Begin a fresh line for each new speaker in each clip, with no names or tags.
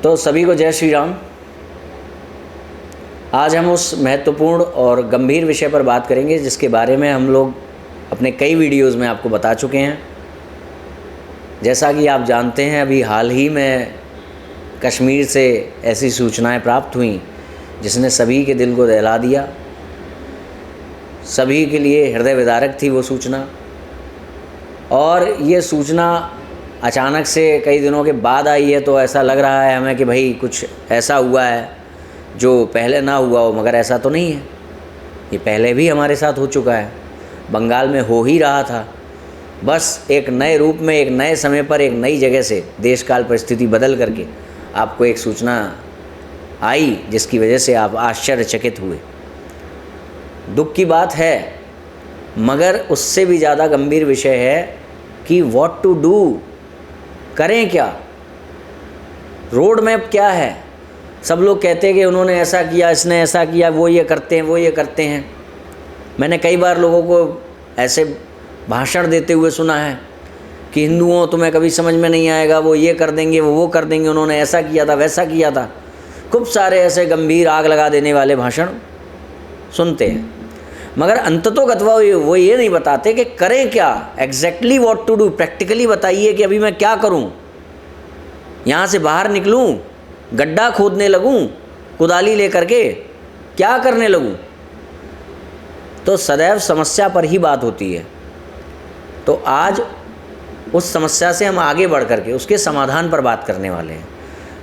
तो सभी को जय श्री राम। आज हम उस महत्वपूर्ण और गंभीर विषय पर बात करेंगे जिसके बारे में हम लोग अपने कई वीडियोज़ में आपको बता चुके हैं। जैसा कि आप जानते हैं, अभी हाल ही में कश्मीर से ऐसी सूचनाएं प्राप्त हुई जिसने सभी के दिल को दहला दिया। सभी के लिए हृदय विदारक थी वो सूचना, और ये सूचना अचानक से कई दिनों के बाद आई है। तो ऐसा लग रहा है हमें कि भाई कुछ ऐसा हुआ है जो पहले ना हुआ हो, मगर ऐसा तो नहीं है। ये पहले भी हमारे साथ हो चुका है, बंगाल में हो ही रहा था। बस एक नए रूप में, एक नए समय पर, एक नई जगह से देश काल परिस्थिति बदल करके आपको एक सूचना आई जिसकी वजह से आप आश्चर्यचकित हुए। दुख की बात है, मगर उससे भी ज़्यादा गंभीर विषय है कि व्हाट टू डू, करें क्या, रोड मैप क्या है। सब लोग कहते हैं कि उन्होंने ऐसा किया, इसने ऐसा किया, वो ये करते हैं, वो ये करते हैं। मैंने कई बार लोगों को ऐसे भाषण देते हुए सुना है कि हिंदुओं तुम्हें कभी समझ में नहीं आएगा, वो ये कर देंगे, वो कर देंगे, उन्होंने ऐसा किया था, वैसा किया था। खूब सारे ऐसे गंभीर, आग लगा देने वाले भाषण सुनते हैं, मगर अंततोगत्वा वो ये नहीं बताते कि करें क्या, exactly what to do. Practically बताइए कि अभी मैं क्या करूं, यहाँ से बाहर निकलूं, गड्ढा खोदने लगूं, कुदाली लेकर के क्या करने लगूं। तो सदैव समस्या पर ही बात होती है। तो आज उस समस्या से हम आगे बढ़ करके उसके समाधान पर बात करने वाले हैं।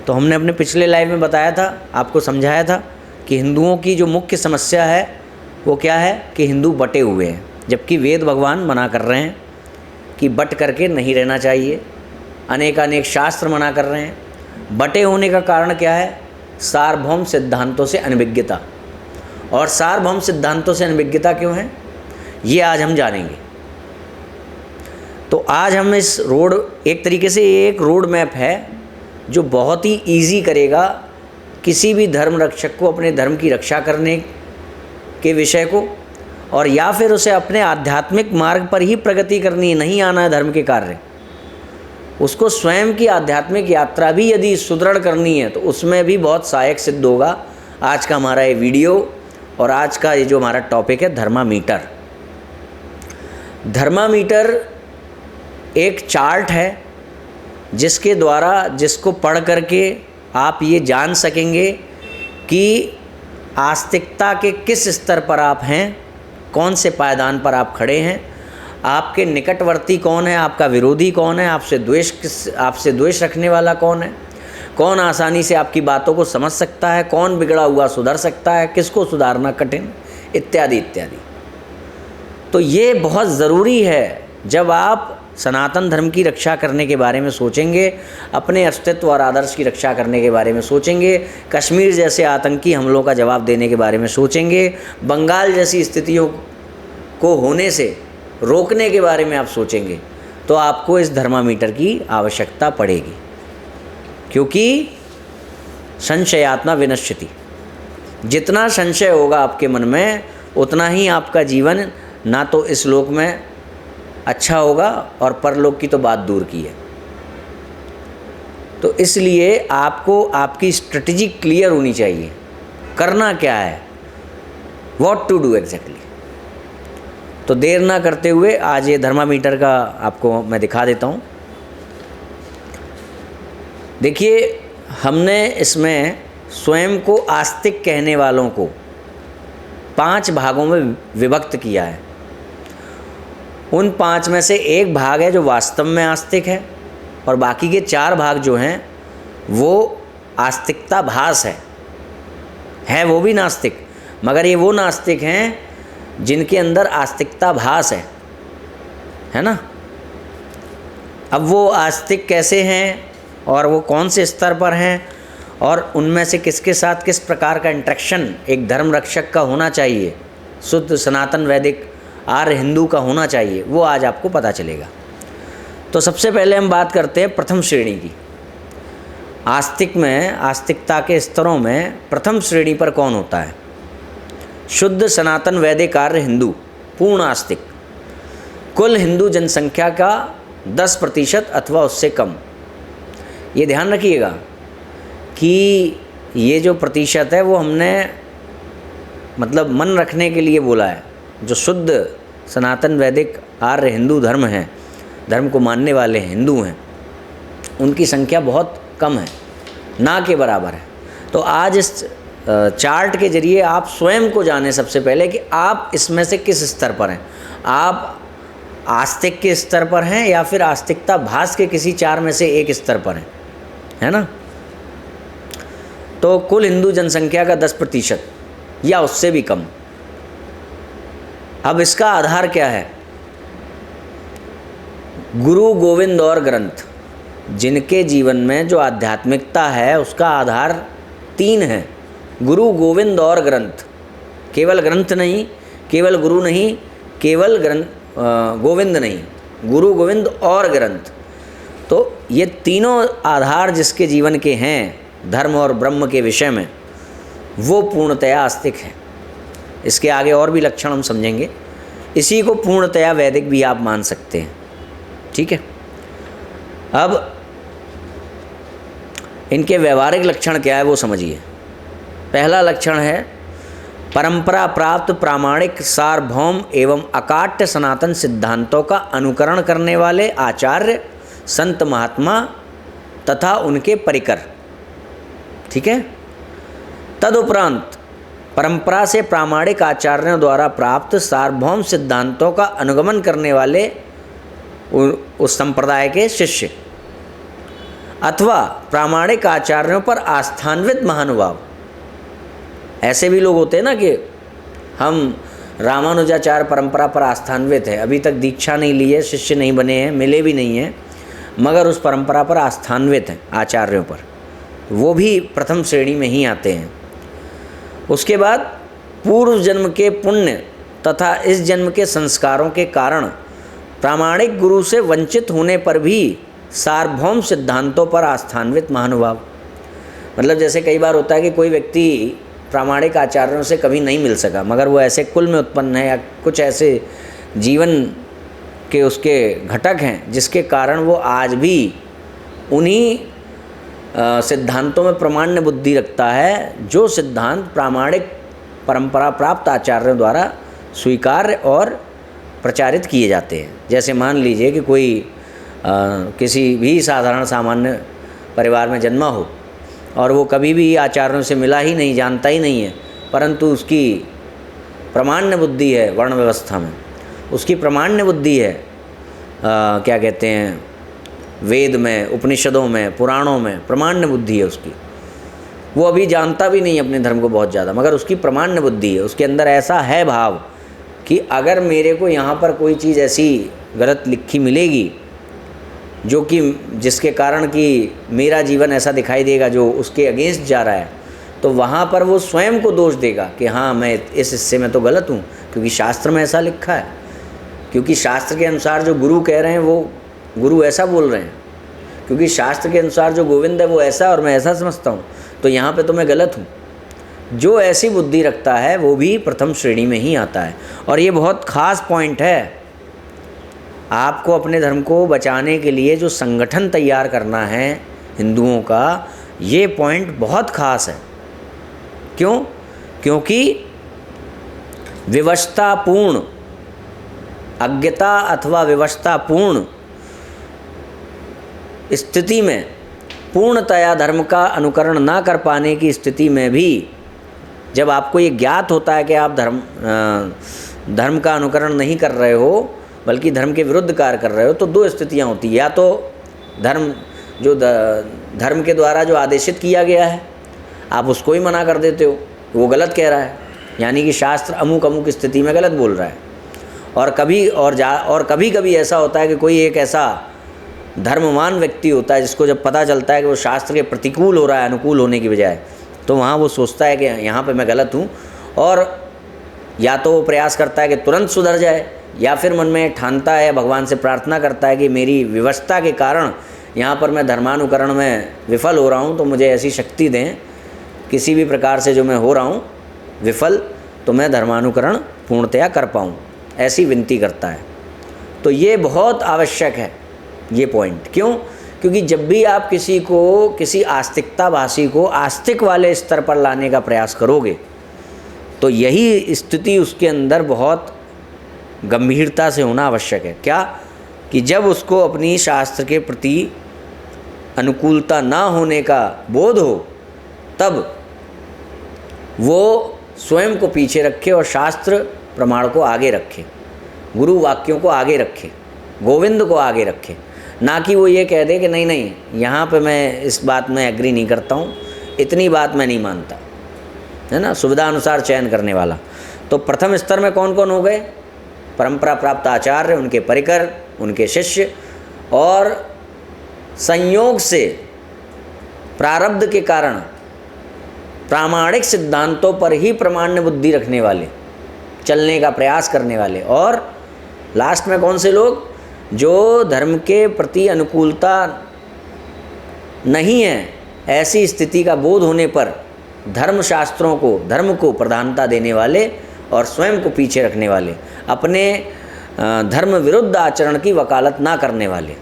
तो हमने अपने पिछले लाइव में बताया था, आपको समझाया था कि हिंदुओं की जो मुख्य समस्या है वो क्या है कि हिंदू बटे हुए हैं, जबकि वेद भगवान मना कर रहे हैं कि बट करके नहीं रहना चाहिए। अनेक शास्त्र मना कर रहे हैं। बटे होने का कारण क्या है? सार्वभौम सिद्धांतों से अनभिज्ञता। और सार्वभौम सिद्धांतों से अनभिज्ञता क्यों है, ये आज हम जानेंगे। तो आज हम इस एक तरीके से एक रोड मैप है जो बहुत ही ईजी करेगा किसी भी धर्म रक्षक को अपने धर्म की रक्षा करने के विषय को, और या फिर उसे अपने आध्यात्मिक मार्ग पर ही प्रगति करनी है, नहीं आना है धर्म के कार्य। उसको स्वयं की आध्यात्मिक यात्रा भी यदि सुदृढ़ करनी है तो उसमें भी बहुत सहायक सिद्ध होगा आज का हमारा ये वीडियो। और आज का ये जो हमारा टॉपिक है थर्मामीटर। थर्मामीटर एक चार्ट है जिसके द्वारा, जिसको पढ़ करके आप ये जान सकेंगे कि आस्तिकता के किस स्तर पर आप हैं, कौन से पायदान पर आप खड़े हैं, आपके निकटवर्ती कौन है, आपका विरोधी कौन है, आपसे द्वेष रखने वाला कौन है, कौन आसानी से आपकी बातों को समझ सकता है, कौन बिगड़ा हुआ सुधर सकता है, किसको सुधारना कठिन, इत्यादि इत्यादि। तो ये बहुत ज़रूरी है जब आप सनातन धर्म की रक्षा करने के बारे में सोचेंगे, अपने अस्तित्व और आदर्श की रक्षा करने के बारे में सोचेंगे, कश्मीर जैसे आतंकी हमलों का जवाब देने के बारे में सोचेंगे, बंगाल जैसी स्थितियों को होने से रोकने के बारे में आप सोचेंगे, तो आपको इस थर्मामीटर की आवश्यकता पड़ेगी। क्योंकि संशयात्मा विनश्यति, जितना संशय होगा आपके मन में उतना ही आपका जीवन ना तो इस लोक में अच्छा होगा, और परलोक की तो बात दूर की है। तो इसलिए आपको आपकी स्ट्रेटजी क्लियर होनी चाहिए, करना क्या है, व्हाट टू डू एग्जैक्टली। तो देर ना करते हुए आज ये थर्मामीटर का आपको मैं दिखा देता हूँ। देखिए, हमने इसमें स्वयं को आस्तिक कहने वालों को 5 भागों में विभक्त किया है। उन 5 में से एक भाग है जो वास्तव में आस्तिक है, और बाकी के 4 भाग जो हैं वो आस्तिकता भास है वो भी नास्तिक, मगर ये वो नास्तिक हैं जिनके अंदर आस्तिकता भास है ना। अब वो आस्तिक कैसे हैं और वो कौन से स्तर पर हैं, और उनमें से किसके साथ किस प्रकार का इंटरेक्शन एक धर्म रक्षक का होना चाहिए, शुद्ध सनातन वैदिक आर्य हिंदू का होना चाहिए, वो आज आपको पता चलेगा। तो सबसे पहले हम बात करते हैं प्रथम श्रेणी की। आस्तिक में, आस्तिकता के स्तरों में प्रथम श्रेणी पर कौन होता है? शुद्ध सनातन वैदिक आर्य हिंदू, पूर्ण आस्तिक। कुल हिंदू जनसंख्या का 10% अथवा उससे कम। ये ध्यान रखिएगा कि ये जो प्रतिशत है वो हमने मतलब मन रखने के लिए बोला है। जो शुद्ध सनातन वैदिक आर्य हिंदू धर्म है, धर्म को मानने वाले हिंदू हैं, उनकी संख्या बहुत कम है, ना के बराबर है। तो आज इस चार्ट के जरिए आप स्वयं को जानें सबसे पहले कि आप इसमें से किस स्तर पर हैं। आप आस्तिक के स्तर पर हैं या फिर आस्तिकता भास के किसी चार में से एक स्तर पर हैं, है ना। तो कुल हिंदू जनसंख्या का 10% या उससे भी कम। अब इसका आधार क्या है? गुरु गोविंद और ग्रंथ। जिनके जीवन में जो आध्यात्मिकता है उसका आधार 3 है, गुरु गोविंद और ग्रंथ। केवल ग्रंथ नहीं, केवल गुरु नहीं, केवल गोविंद नहीं, गुरु गोविंद और ग्रंथ। तो ये तीनों आधार जिसके जीवन के हैं धर्म और ब्रह्म के विषय में, वो पूर्णतया आस्तिक है। इसके आगे और भी लक्षण हम समझेंगे। इसी को पूर्णतया वैदिक भी आप मान सकते हैं, ठीक है। अब इनके व्यवहारिक लक्षण क्या है वो समझिए। पहला लक्षण है परंपरा प्राप्त प्रामाणिक सार्वभौम एवं अकाट्य सनातन सिद्धांतों का अनुकरण करने वाले आचार्य, संत महात्मा तथा उनके परिकर, ठीक है। तदुपरांत परंपरा से प्रामाणिक आचार्यों द्वारा प्राप्त सार्वभौम सिद्धांतों का अनुगमन करने वाले उस संप्रदाय के शिष्य अथवा प्रामाणिक आचार्यों पर आस्थान्वित महानुभाव। ऐसे भी लोग होते हैं ना कि हम रामानुजाचार्य परंपरा पर आस्थान्वित है, अभी तक दीक्षा नहीं ली है, शिष्य नहीं बने हैं, मिले भी नहीं हैं, मगर उस परंपरा पर आस्थान्वित हैं आचार्यों पर, वो भी प्रथम श्रेणी में ही आते हैं। उसके बाद पूर्व जन्म के पुण्य तथा इस जन्म के संस्कारों के कारण प्रामाणिक गुरु से वंचित होने पर भी सार्वभौम सिद्धांतों पर आस्थान्वित महानुभाव। मतलब जैसे कई बार होता है कि कोई व्यक्ति प्रामाणिक आचार्यों से कभी नहीं मिल सका, मगर वो ऐसे कुल में उत्पन्न है या कुछ ऐसे जीवन के उसके घटक हैं जिसके कारण वो आज भी उन्हीं सिद्धांतों में प्रामाण्य बुद्धि रखता है जो सिद्धांत प्रामाणिक परंपरा प्राप्त आचार्यों द्वारा स्वीकार्य और प्रचारित किए जाते हैं। जैसे मान लीजिए कि कोई किसी भी साधारण सामान्य परिवार में जन्मा हो और वो कभी भी आचार्यों से मिला ही नहीं, जानता ही नहीं है, परंतु उसकी प्रामाण्य बुद्धि है वर्ण व्यवस्था में, उसकी प्रामाण्य बुद्धि है क्या कहते हैं वेद में, उपनिषदों में, पुराणों में प्रामाण्य बुद्धि है उसकी। वो अभी जानता भी नहीं अपने धर्म को बहुत ज़्यादा, मगर उसकी प्रामाण्य बुद्धि है, उसके अंदर ऐसा है भाव कि अगर मेरे को यहाँ पर कोई चीज़ ऐसी गलत लिखी मिलेगी जो कि जिसके कारण कि मेरा जीवन ऐसा दिखाई देगा जो उसके अगेंस्ट जा रहा है, तो वहाँ पर वो स्वयं को दोष देगा कि हाँ मैं इस हिस्से में तो गलत हूँ, क्योंकि शास्त्र में ऐसा लिखा है, क्योंकि शास्त्र के अनुसार जो गुरु कह रहे हैं वो गुरु ऐसा बोल रहे हैं, क्योंकि शास्त्र के अनुसार जो गोविंद है वो ऐसा और मैं ऐसा समझता हूँ, तो यहाँ पे तो मैं गलत हूँ। जो ऐसी बुद्धि रखता है वो भी प्रथम श्रेणी में ही आता है। और ये बहुत ख़ास पॉइंट है। आपको अपने धर्म को बचाने के लिए जो संगठन तैयार करना है हिंदुओं का, ये पॉइंट बहुत ख़ास है। क्यों? क्योंकि विवशतापूर्ण अज्ञता अथवा विवशतापूर्ण स्थिति में पूर्णतया धर्म का अनुकरण ना कर पाने की स्थिति में भी जब आपको ये ज्ञात होता है कि आप धर्म का अनुकरण नहीं कर रहे हो बल्कि धर्म के विरुद्ध कार्य कर रहे हो, तो दो स्थितियां होती हैं। या तो धर्म के द्वारा जो आदेशित किया गया है आप उसको ही मना कर देते हो, वो गलत कह रहा है, यानी कि शास्त्र अमुक अमुक स्थिति में गलत बोल रहा है। और कभी कभी ऐसा होता है कि कोई एक ऐसा धर्मवान व्यक्ति होता है जिसको जब पता चलता है कि वो शास्त्र के प्रतिकूल हो रहा है अनुकूल होने की बजाय, तो वहाँ वो सोचता है कि यहाँ पे मैं गलत हूँ, और या तो वो प्रयास करता है कि तुरंत सुधर जाए, या फिर मन में ठानता है, भगवान से प्रार्थना करता है कि मेरी विवशता के कारण यहाँ पर मैं धर्मानुकरण में विफल हो रहा हूँ, तो मुझे ऐसी शक्ति दें किसी भी प्रकार से जो मैं हो रहा हूँ विफल, तो मैं धर्मानुकरण पूर्णतया कर पाऊँ, ऐसी विनती करता है। तो ये बहुत आवश्यक है ये पॉइंट। क्यों? क्योंकि जब भी आप किसी को, किसी आस्तिकताभाषी को आस्तिक वाले स्तर पर लाने का प्रयास करोगे तो यही स्थिति उसके अंदर बहुत गंभीरता से होना आवश्यक है। क्या कि जब उसको अपनी शास्त्र के प्रति अनुकूलता ना होने का बोध हो तब वो स्वयं को पीछे रखे और शास्त्र प्रमाण को आगे रखे, गुरु वाक्यों को आगे रखे, गोविंद को आगे रखे, ना कि वो ये कह दे कि नहीं नहीं यहाँ पे मैं इस बात में एग्री नहीं करता हूँ, इतनी बात मैं नहीं मानता, है ना, सुविधा अनुसार चयन करने वाला। तो प्रथम स्तर में कौन कौन हो गए? परंपरा प्राप्त आचार्य, उनके परिकर, उनके शिष्य, और संयोग से प्रारब्ध के कारण प्रामाणिक सिद्धांतों पर ही प्रामाण्य बुद्धि रखने वाले, चलने का प्रयास करने वाले। और लास्ट में कौन से लोग? जो धर्म के प्रति अनुकूलता नहीं है, ऐसी स्थिति का बोध होने पर धर्मशास्त्रों को, धर्म को प्रधानता देने वाले और स्वयं को पीछे रखने वाले, अपने धर्म विरुद्ध आचरण की वकालत ना करने वाले,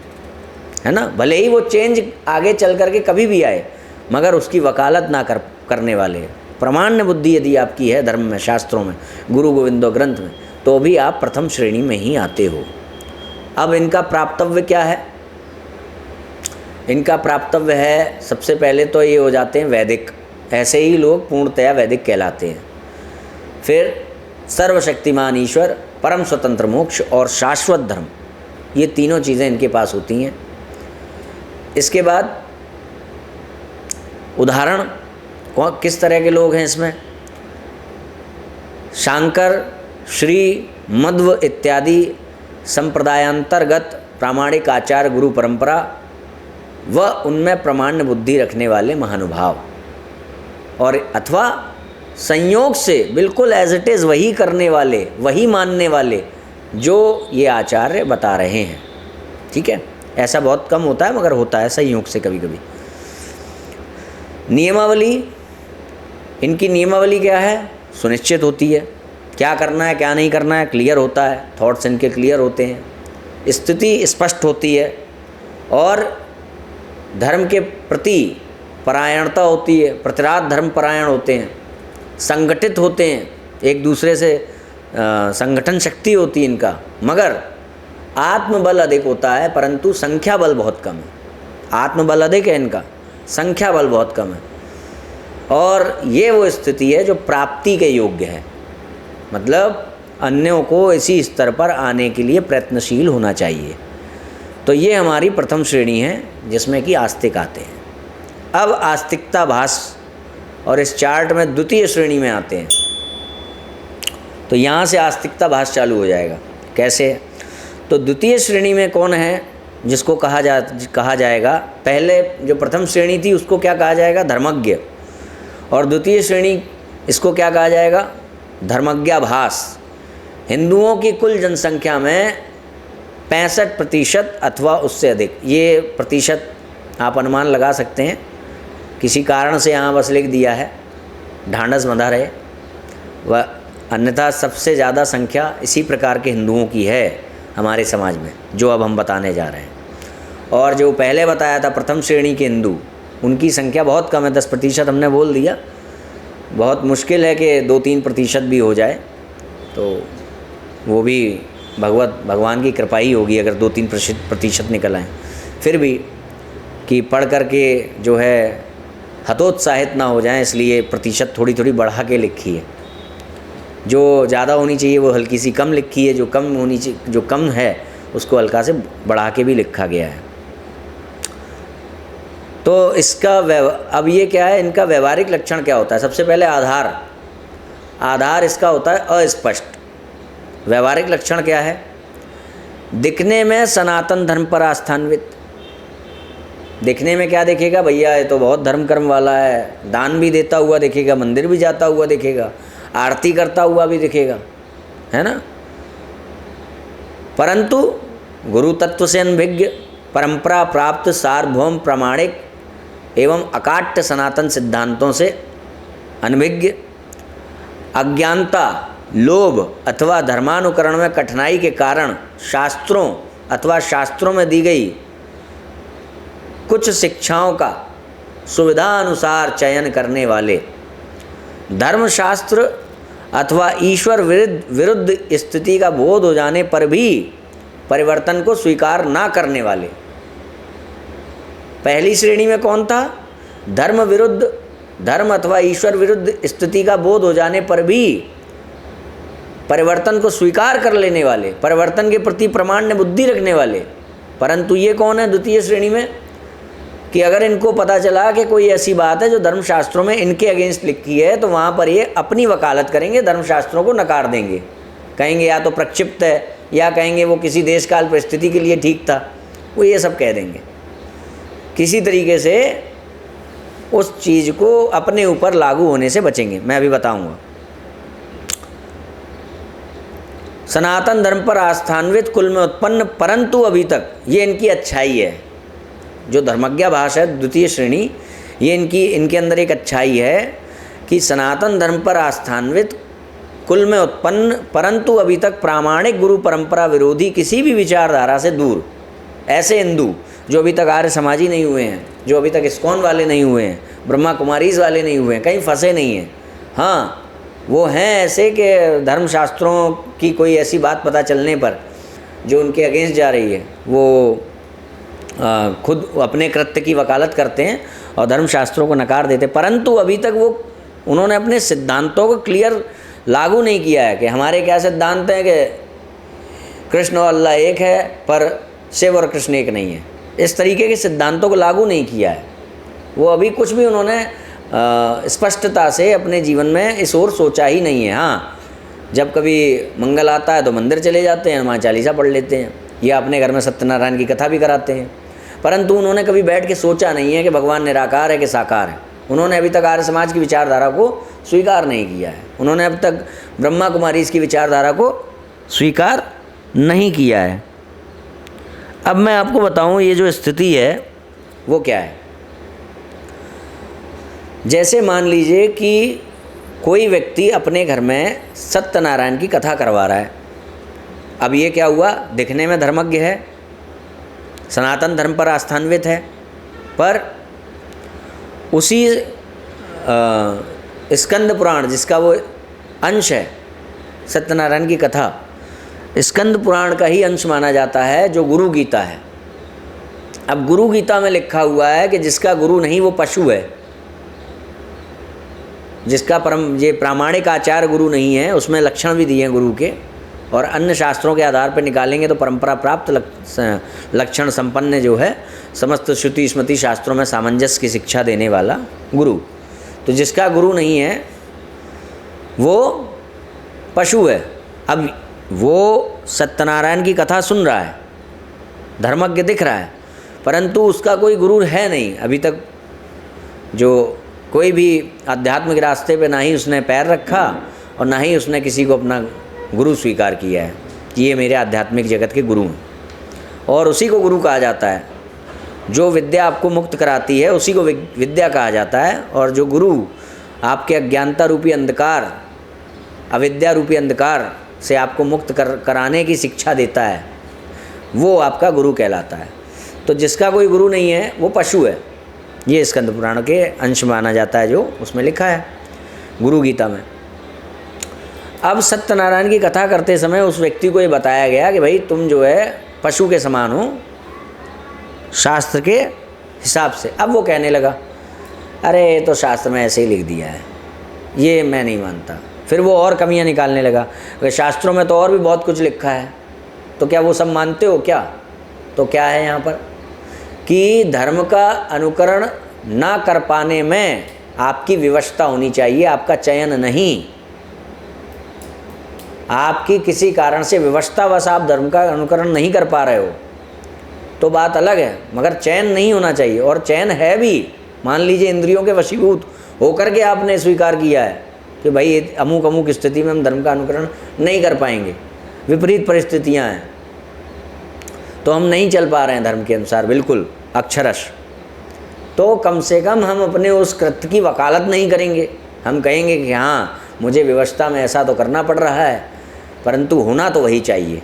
है ना। भले ही वो चेंज आगे चल करके कभी भी आए मगर उसकी वकालत ना करने वाले। प्रामाण्य बुद्धि यदि आपकी है धर्म में, शास्त्रों में, गुरु गोविंदो ग्रंथ में, तो भी आप प्रथम श्रेणी में ही आते हो। अब इनका प्राप्तव्य क्या है? इनका प्राप्तव्य है, सबसे पहले तो ये हो जाते हैं वैदिक, ऐसे ही लोग पूर्णतया वैदिक कहलाते हैं। फिर सर्वशक्तिमान ईश्वर, परम स्वतंत्र मोक्ष और शाश्वत धर्म, ये तीनों चीज़ें इनके पास होती हैं। इसके बाद उदाहरण किस तरह के लोग हैं इसमें? शांकर, श्री, मध्व इत्यादि संप्रदायांतर्गत प्रामाणिक आचार्य, गुरु परंपरा व उनमें प्रामाण्य बुद्धि रखने वाले महानुभाव, और अथवा संयोग से बिल्कुल एज इट इज़ वही करने वाले, वही मानने वाले जो ये आचार्य बता रहे हैं। ठीक है, ऐसा बहुत कम होता है मगर होता है संयोग से कभी कभी। नियमावली, इनकी नियमावली क्या है? सुनिश्चित होती है, क्या करना है क्या नहीं करना है क्लियर होता है, थॉट्स इनके क्लियर होते हैं, स्थिति स्पष्ट होती है और धर्म के प्रति परायणता होती है, प्रतिराध धर्म परायण होते हैं, संगठित होते हैं, एक दूसरे से संगठन शक्ति होती है इनका, मगर आत्मबल अधिक होता है परंतु संख्या बल बहुत कम है। आत्मबल अधिक है इनका, संख्या बल बहुत कम है। और ये वो स्थिति है जो प्राप्ति के योग्य है, मतलब अन्यों को इसी स्तर पर आने के लिए प्रयत्नशील होना चाहिए। तो ये हमारी प्रथम श्रेणी है जिसमें कि आस्तिक आते हैं। अब आस्तिकता भास और इस चार्ट में द्वितीय श्रेणी में आते हैं। तो यहाँ से आस्तिकता भास चालू हो जाएगा। कैसे? तो द्वितीय श्रेणी में कौन है जिसको कहा जाएगा? पहले जो प्रथम श्रेणी थी उसको क्या कहा जाएगा? धर्मज्ञ। और द्वितीय श्रेणी इसको क्या कहा जाएगा? धर्मज्ञाभास। हिंदुओं की कुल जनसंख्या में 65% अथवा उससे अधिक, ये प्रतिशत आप अनुमान लगा सकते हैं, किसी कारण से यहाँ बस लिख दिया है, ढांढस बंधा रहे वह, अन्यथा सबसे ज़्यादा संख्या इसी प्रकार के हिंदुओं की है हमारे समाज में, जो अब हम बताने जा रहे हैं। और जो पहले बताया था प्रथम श्रेणी के हिंदू, उनकी संख्या बहुत कम है, 10% हमने बोल दिया। बहुत मुश्किल है कि 2-3% भी हो जाए, तो वो भी भगवान की कृपा ही होगी अगर 2-3% निकल आए। फिर भी कि पढ़ करके जो है हतोत्साहित ना हो जाएं, इसलिए प्रतिशत थोड़ी थोड़ी बढ़ा के लिखी है। जो ज़्यादा होनी चाहिए वो हल्की सी कम लिखी है, जो कम होनी चाहिए, जो कम है उसको हल्का से बढ़ा के भी लिखा गया है। तो इसका अब ये क्या है, इनका व्यवहारिक लक्षण क्या होता है? सबसे पहले आधार इसका होता है अस्पष्ट। व्यवहारिक लक्षण क्या है? दिखने में सनातन धर्म पर आस्थान्वित। दिखने में क्या दिखेगा? भैया ये तो बहुत धर्म कर्म वाला है, दान भी देता हुआ दिखेगा, मंदिर भी जाता हुआ दिखेगा, आरती करता हुआ भी दिखेगा, है ना। परंतु गुरु तत्व से अनभिज्ञ, परंपरा प्राप्त सार्वभौम प्रामाणिक एवं अकाट्य सनातन सिद्धांतों से अनभिज्ञ, अज्ञानता, लोभ अथवा धर्मानुकरण में कठिनाई के कारण शास्त्रों अथवा शास्त्रों में दी गई कुछ शिक्षाओं का सुविधा अनुसार चयन करने वाले, धर्मशास्त्र अथवा ईश्वर विरुद्ध स्थिति का बोध हो जाने पर भी परिवर्तन को स्वीकार ना करने वाले। पहली श्रेणी में कौन था? धर्म अथवा ईश्वर विरुद्ध स्थिति का बोध हो जाने पर भी परिवर्तन को स्वीकार कर लेने वाले, परिवर्तन के प्रति प्रमाण्य बुद्धि रखने वाले। परंतु ये कौन है द्वितीय श्रेणी में? कि अगर इनको पता चला कि कोई ऐसी बात है जो धर्मशास्त्रों में इनके अगेंस्ट लिखी है, तो वहाँ पर ये अपनी वकालत करेंगे, धर्मशास्त्रों को नकार देंगे, कहेंगे या तो प्रक्षिप्त है, या कहेंगे वो किसी देश काल परिस्थिति के लिए ठीक था, वो ये सब कह देंगे। किसी तरीके से उस चीज़ को अपने ऊपर लागू होने से बचेंगे। मैं अभी बताऊंगा। सनातन धर्म पर आस्थान्वित कुल में उत्पन्न, परंतु अभी तक, ये इनकी अच्छाई है, जो धर्मज्ञा भाषा है द्वितीय श्रेणी, ये इनके अंदर एक अच्छाई है कि सनातन धर्म पर आस्थान्वित कुल में उत्पन्न, परंतु अभी तक प्रामाणिक गुरु परंपरा विरोधी किसी भी विचारधारा से दूर ऐसे हिंदू जो अभी तक आर्य समाजी नहीं हुए हैं, जो अभी तक इस्कॉन वाले नहीं हुए हैं, ब्रह्मा कुमारीज वाले नहीं हुए हैं, कहीं फंसे नहीं हैं। हाँ, वो हैं ऐसे कि धर्मशास्त्रों की कोई ऐसी बात पता चलने पर जो उनके अगेंस्ट जा रही है, वो खुद अपने कृत्य की वकालत करते हैं और धर्मशास्त्रों को नकार देते, परंतु अभी तक उन्होंने अपने सिद्धांतों को क्लियर लागू नहीं किया है कि हमारे क्या सिद्धांत हैं कि कृष्ण और अल्लाह एक है पर शिव और कृष्ण एक नहीं है। इस तरीके के सिद्धांतों को लागू नहीं किया है। वो अभी कुछ भी उन्होंने स्पष्टता से अपने जीवन में इस ओर सोचा ही नहीं है। हाँ, जब कभी मंगल आता है तो मंदिर चले जाते हैं, हनुमान चालीसा पढ़ लेते हैं, या अपने घर में सत्यनारायण की कथा भी कराते हैं, परंतु उन्होंने कभी बैठ के सोचा नहीं है कि भगवान निराकार है कि साकार है। उन्होंने अभी तक आर्य समाज की विचारधारा को स्वीकार नहीं किया है। उन्होंने अब तक ब्रह्मा कुमारी की विचारधारा को स्वीकार नहीं किया है। अब मैं आपको बताऊं ये जो स्थिति है वो क्या है। जैसे मान लीजिए कि कोई व्यक्ति अपने घर में सत्यनारायण की कथा करवा रहा है। अब ये क्या हुआ, दिखने में धर्मज्ञ है, सनातन धर्म पर आस्थान्वित है, पर उसी स्कंद पुराण जिसका वो अंश है, सत्यनारायण की कथा स्कंद पुराण का ही अंश माना जाता है, जो गुरु गीता है। अब गुरु गीता में लिखा हुआ है कि जिसका गुरु नहीं वो पशु है, जिसका ये प्रामाणिक आचार गुरु नहीं है, उसमें लक्षण भी दिए हैं गुरु के, और अन्य शास्त्रों के आधार पर निकालेंगे तो परंपरा प्राप्त लक्षण संपन्न जो है, समस्त श्रुति स्मृति शास्त्रों में सामंजस्य की शिक्षा देने वाला गुरु। तो जिसका गुरु नहीं है वो पशु है। अब वो सत्यनारायण की कथा सुन रहा है, धर्मज्ञ दिख रहा है, परंतु उसका कोई गुरु है नहीं अभी तक। जो कोई भी आध्यात्मिक रास्ते पे ना ही उसने पैर रखा और ना ही उसने किसी को अपना गुरु स्वीकार किया है कि ये मेरे आध्यात्मिक जगत के गुरु हैं। और उसी को गुरु कहा जाता है। जो विद्या आपको मुक्त कराती है उसी को विद्या कहा जाता है, और जो गुरु आपके अज्ञानता रूपी अंधकार, अविद्या रूपी अंधकार से आपको मुक्त कराने की शिक्षा देता है, वो आपका गुरु कहलाता है। तो जिसका कोई गुरु नहीं है वो पशु है। ये स्कंद पुराण के अंश माना जाता है, जो उसमें लिखा है गुरु गीता में। अब सत्यनारायण की कथा करते समय उस व्यक्ति को ये बताया गया कि भाई तुम जो है पशु के समान हो शास्त्र के हिसाब से। अब वो कहने लगा, अरे तो शास्त्र में ऐसे ही लिख दिया है, ये मैं नहीं मानता। फिर वो और कमियां निकालने लगा कि शास्त्रों में तो और भी बहुत कुछ लिखा है, तो क्या वो सब मानते हो क्या? तो क्या है यहाँ पर कि धर्म का अनुकरण ना कर पाने में आपकी विवशता होनी चाहिए, आपका चयन नहीं। आपकी किसी कारण से विवशतावश आप धर्म का अनुकरण नहीं कर पा रहे हो तो बात अलग है, मगर चयन नहीं होना चाहिए। और चयन है भी, मान लीजिए इंद्रियों के वशीभूत होकर के आपने स्वीकार किया है कि भाई अमुक अमुक स्थिति में हम धर्म का अनुकरण नहीं कर पाएंगे, विपरीत परिस्थितियां हैं, तो हम नहीं चल पा रहे हैं धर्म के अनुसार बिल्कुल अक्षरश, तो कम से कम हम अपने उस कृत्य की वकालत नहीं करेंगे। हम कहेंगे कि हाँ मुझे व्यवस्था में ऐसा तो करना पड़ रहा है, परंतु होना तो वही चाहिए।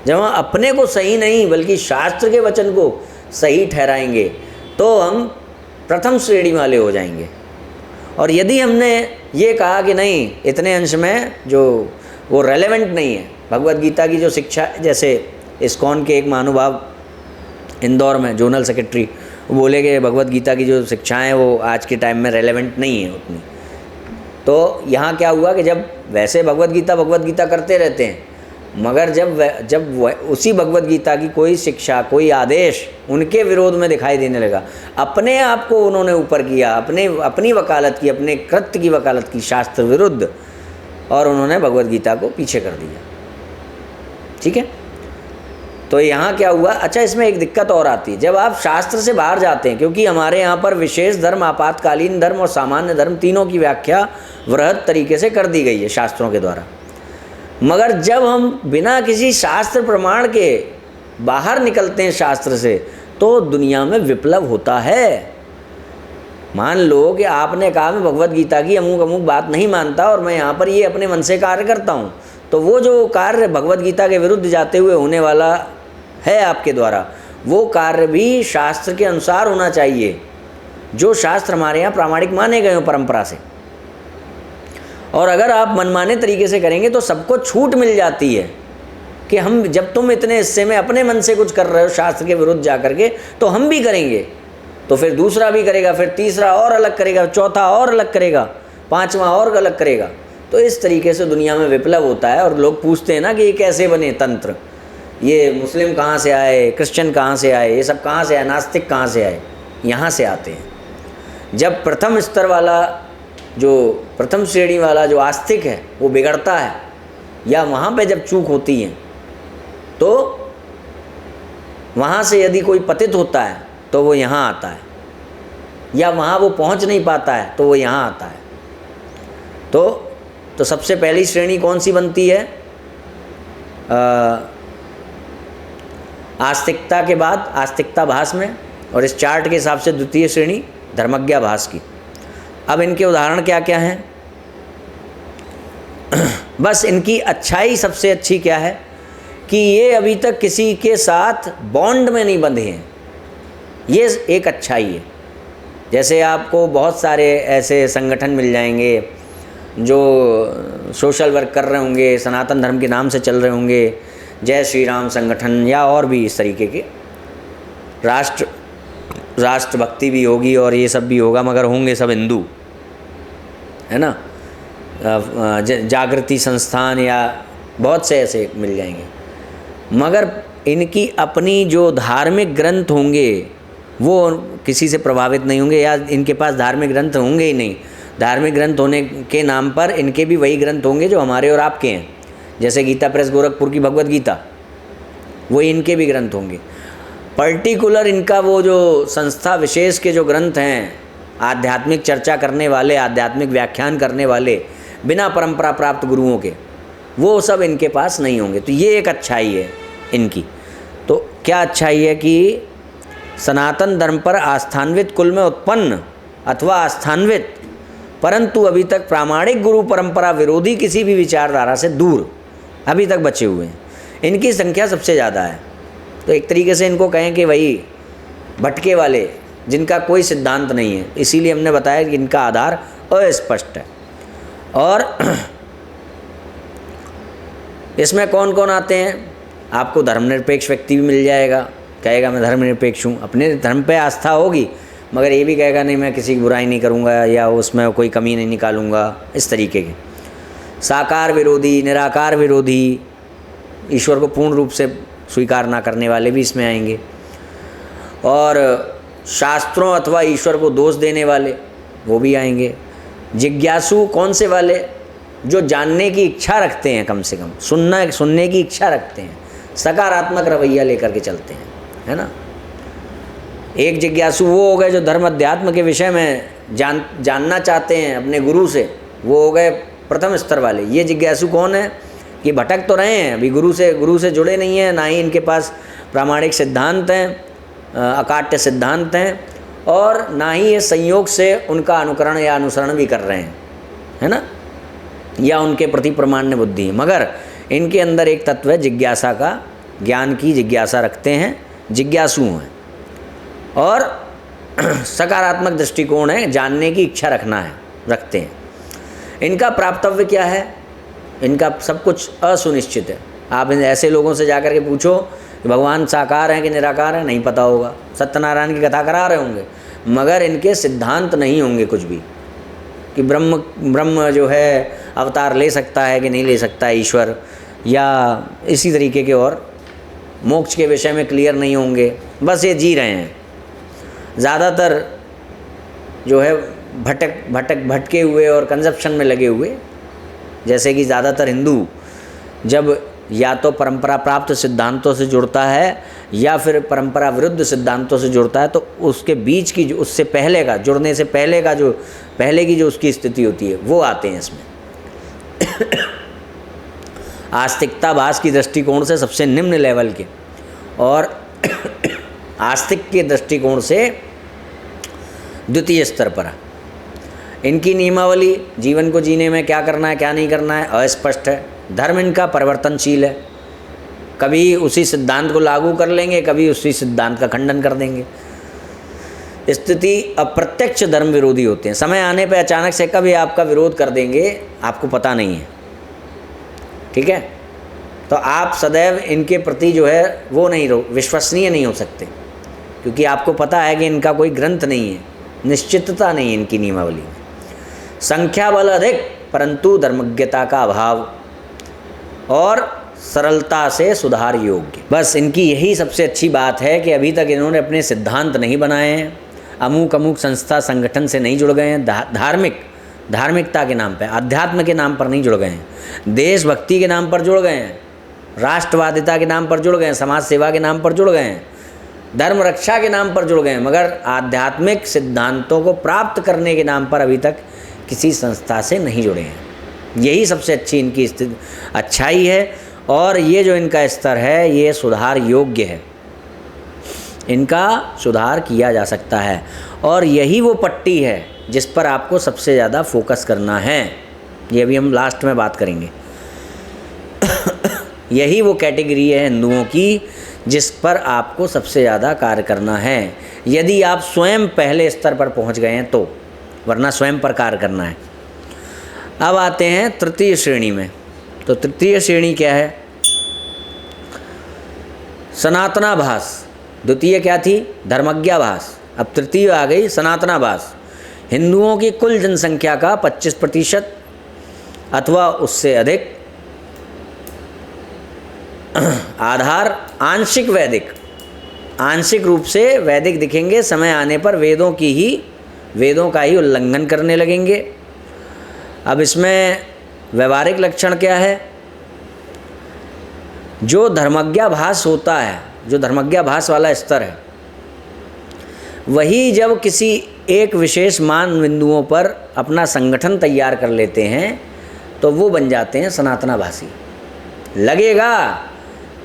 जब हम अपने को सही नहीं बल्कि शास्त्र के वचन को सही ठहराएंगे तो हम प्रथम श्रेणी वाले हो जाएंगे। और यदि हमने ये कहा कि नहीं, इतने अंश में जो वो रेलेवेंट नहीं है, भगवद गीता की जो शिक्षा है, जैसे इस्कॉन के एक महानुभाव इंदौर में जोनल सेक्रेटरी बोले कि भगवद गीता की जो शिक्षाएं वो आज के टाइम में रेलेवेंट नहीं है उतनी। तो यहाँ क्या हुआ कि जब वैसे भगवद गीता करते रहते हैं, मगर जब उसी भगवद गीता की कोई शिक्षा, कोई आदेश उनके विरोध में दिखाई देने लगा, अपने आप को उन्होंने ऊपर किया, अपनी वकालत की, अपने कृत्य की वकालत की शास्त्र विरुद्ध, और उन्होंने भगवद गीता को पीछे कर दिया। ठीक है, तो यहाँ क्या हुआ? अच्छा, इसमें एक दिक्कत और आती है जब आप शास्त्र से बाहर जाते हैं, क्योंकि हमारे यहाँ पर विशेष धर्म, आपातकालीन धर्म और सामान्य धर्म तीनों की व्याख्या वृहद तरीके से कर दी गई है शास्त्रों के द्वारा। मगर जब हम बिना किसी शास्त्र प्रमाण के बाहर निकलते हैं शास्त्र से, तो दुनिया में विप्लव होता है। मान लो कि आपने कहा मैं भगवद गीता की अमुक बात नहीं मानता और मैं यहाँ पर ये अपने मन से कार्य करता हूँ, तो वो जो कार्य भगवद गीता के विरुद्ध जाते हुए होने वाला है आपके द्वारा, वो कार्य भी शास्त्र के अनुसार होना चाहिए, जो शास्त्र हमारे यहाँ प्रामाणिक माने गए हो परंपरा से। और अगर आप मनमाने तरीके से करेंगे तो सबको छूट मिल जाती है कि हम, जब तुम इतने हिस्से में अपने मन से कुछ कर रहे हो शास्त्र के विरुद्ध जा करके, तो हम भी करेंगे, तो फिर दूसरा भी करेगा, फिर तीसरा और अलग करेगा, चौथा और अलग करेगा, पांचवा और अलग करेगा। तो इस तरीके से दुनिया में विप्लव होता है। और लोग पूछते हैं ना कि ये कैसे बने तंत्र, ये मुस्लिम कहाँ से आए, क्रिश्चियन कहाँ से आए, ये सब कहाँ से आए, नास्तिक कहाँ से आए? यहाँ से आते हैं। जब प्रथम स्तर वाला, जो प्रथम श्रेणी वाला जो आस्तिक है वो बिगड़ता है, या वहाँ पे जब चूक होती है, तो वहाँ से यदि कोई पतित होता है तो वो यहाँ आता है, या वहाँ वो पहुँच नहीं पाता है तो वो यहाँ आता है। तो सबसे पहली श्रेणी कौन सी बनती है? आस्तिकता के बाद आस्तिकता भास में, और इस चार्ट के हिसाब से द्वितीय श्रेणी धर्मज्ञा भास की। अब इनके उदाहरण क्या क्या हैं? बस इनकी अच्छाई सबसे अच्छी क्या है कि ये अभी तक किसी के साथ बॉन्ड में नहीं बंधे हैं, ये एक अच्छाई है। जैसे आपको बहुत सारे ऐसे संगठन मिल जाएंगे जो सोशल वर्क कर रहे होंगे, सनातन धर्म के नाम से चल रहे होंगे, जय श्री राम संगठन या और भी इस तरीके के, राष्ट्रभक्ति भी होगी और ये सब भी होगा, मगर होंगे सब हिंदू, है ना। जागृति संस्थान या बहुत से ऐसे मिल जाएंगे, मगर इनकी अपनी जो धार्मिक ग्रंथ होंगे वो किसी से प्रभावित नहीं होंगे, या इनके पास धार्मिक ग्रंथ होंगे ही नहीं। धार्मिक ग्रंथ होने के नाम पर इनके भी वही ग्रंथ होंगे जो हमारे और आपके हैं। जैसे गीता प्रेस गोरखपुर की भगवद गीता, वही इनके भी ग्रंथ होंगे। पर्टिकुलर इनका वो जो संस्था विशेष के जो ग्रंथ हैं, आध्यात्मिक चर्चा करने वाले, आध्यात्मिक व्याख्यान करने वाले, बिना परंपरा प्राप्त गुरुओं के, वो सब इनके पास नहीं होंगे। तो ये एक अच्छाई है इनकी। तो क्या अच्छाई है कि सनातन धर्म पर आस्थान्वित कुल में उत्पन्न अथवा आस्थान्वित, परंतु अभी तक प्रामाणिक गुरु परंपरा विरोधी किसी भी विचारधारा से दूर अभी तक बचे हुए हैं, इनकी संख्या सबसे ज़्यादा है। तो एक तरीके से इनको कहें कि वही भटके वाले, जिनका कोई सिद्धांत नहीं है। इसीलिए हमने बताया कि इनका आधार अस्पष्ट है। और इसमें कौन कौन आते हैं? आपको धर्मनिरपेक्ष व्यक्ति भी मिल जाएगा, कहेगा मैं धर्मनिरपेक्ष हूँ, अपने धर्म पे आस्था होगी, मगर ये भी कहेगा नहीं मैं किसी की बुराई नहीं करूँगा या उसमें कोई कमी नहीं निकालूंगा, इस तरीके के। साकार विरोधी, निराकार विरोधी, ईश्वर को पूर्ण रूप से स्वीकार ना करने वाले भी इसमें आएंगे। और शास्त्रों अथवा ईश्वर को दोष देने वाले, वो भी आएंगे। जिज्ञासु कौन से वाले? जो जानने की इच्छा रखते हैं, कम से कम सुनने की इच्छा रखते हैं, सकारात्मक रवैया लेकर के चलते हैं, है ना। एक जिज्ञासु वो हो गए जो धर्म अध्यात्म के विषय में जानना चाहते हैं अपने गुरु से, वो हो गए प्रथम स्तर वाले। ये जिज्ञासु कौन है? कि भटक तो रहे हैं, अभी गुरु से जुड़े नहीं हैं, ना ही इनके पास प्रामाणिक सिद्धांत हैं, अकाट्य सिद्धांत हैं, और ना ही ये संयोग से उनका अनुकरण या अनुसरण भी कर रहे हैं, है ना, या उनके प्रति प्रमाण्य बुद्धि है। मगर इनके अंदर एक तत्व है जिज्ञासा का, ज्ञान की जिज्ञासा रखते हैं, जिज्ञासु हैं। और सकारात्मक दृष्टिकोण है, जानने की इच्छा रखते हैं। इनका प्राप्तव्य क्या है? इनका सब कुछ असुनिश्चित है। आप इन ऐसे लोगों से जाकर के पूछो कि भगवान साकार हैं कि निराकार हैं, नहीं पता होगा। सत्यनारायण की कथा करा रहे होंगे मगर इनके सिद्धांत नहीं होंगे कुछ भी, कि ब्रह्म जो है अवतार ले सकता है कि नहीं ले सकता है ईश्वर, या इसी तरीके के, और मोक्ष के विषय में क्लियर नहीं होंगे। बस ये जी रहे हैं ज़्यादातर जो है भटके हुए और कंजप्शन में लगे हुए। जैसे कि ज़्यादातर हिंदू जब या तो परंपरा प्राप्त सिद्धांतों से जुड़ता है या फिर परंपरा विरुद्ध सिद्धांतों से जुड़ता है, तो उसके बीच की जो उससे पहले का, जुड़ने से पहले का जो पहले की जो उसकी स्थिति होती है वो आते हैं इसमें। आस्तिकताभास की दृष्टिकोण से सबसे निम्न लेवल के, और आस्तिक के दृष्टिकोण से द्वितीय स्तर पर। इनकी नियमावली जीवन को जीने में क्या करना है क्या नहीं करना है अस्पष्ट है। धर्म इनका परिवर्तनशील है, कभी उसी सिद्धांत को लागू कर लेंगे, कभी उसी सिद्धांत का खंडन कर देंगे। स्थिति अप्रत्यक्ष धर्म विरोधी होते हैं। समय आने पर अचानक से कभी आपका विरोध कर देंगे, आपको पता नहीं है, ठीक है। तो आप सदैव इनके प्रति जो है वो नहीं विश्वसनीय नहीं हो सकते, क्योंकि आपको पता है कि इनका कोई ग्रंथ नहीं है, निश्चितता नहीं है इनकी नियमावली में। संख्या बल अधिक परंतु धर्मज्ञता का अभाव, और सरलता से सुधार योग्य। बस इनकी यही सबसे अच्छी बात है कि अभी तक इन्होंने अपने सिद्धांत नहीं बनाए हैं, अमुक संस्था संगठन से नहीं जुड़ गए हैं, धार्मिकता के नाम पर, अध्यात्म के नाम पर नहीं जुड़ गए हैं, देशभक्ति के नाम पर जुड़ गए हैं, राष्ट्रवादिता के नाम पर जुड़ गए हैं, समाज सेवा के नाम पर जुड़ गए हैं, धर्म रक्षा के नाम पर जुड़ गए हैं, मगर आध्यात्मिक सिद्धांतों को प्राप्त करने के नाम पर अभी तक किसी संस्था से नहीं जुड़े हैं। यही सबसे अच्छी इनकी स्थिति अच्छाई है, और ये जो इनका स्तर है ये सुधार योग्य है, इनका सुधार किया जा सकता है। और यही वो पट्टी है जिस पर आपको सबसे ज़्यादा फोकस करना है, ये अभी हम लास्ट में बात करेंगे। यही वो कैटेगरी है हिंदुओं की जिस पर आपको सबसे ज़्यादा कार्य करना है, यदि आप स्वयं पहले स्तर पर पहुंच गए हैं तो, वरना स्वयं पर कार्य करना है। अब आते हैं तृतीय श्रेणी में। तो तृतीय श्रेणी क्या है? सनातनाभास। द्वितीय क्या थी? धर्मज्ञाभास। अब तृतीय आ गई सनातनाभास। हिंदुओं की कुल जनसंख्या का 25% अथवा उससे अधिक। आधार आंशिक वैदिक, आंशिक रूप से वैदिक दिखेंगे, समय आने पर वेदों का ही उल्लंघन करने लगेंगे। अब इसमें व्यवहारिक लक्षण क्या है? जो धर्मज्ञाभास होता है, जो धर्मज्ञाभास वाला स्तर है, वही जब किसी एक विशेष मान बिंदुओं पर अपना संगठन तैयार कर लेते हैं तो वो बन जाते हैं सनातनाभासी। लगेगा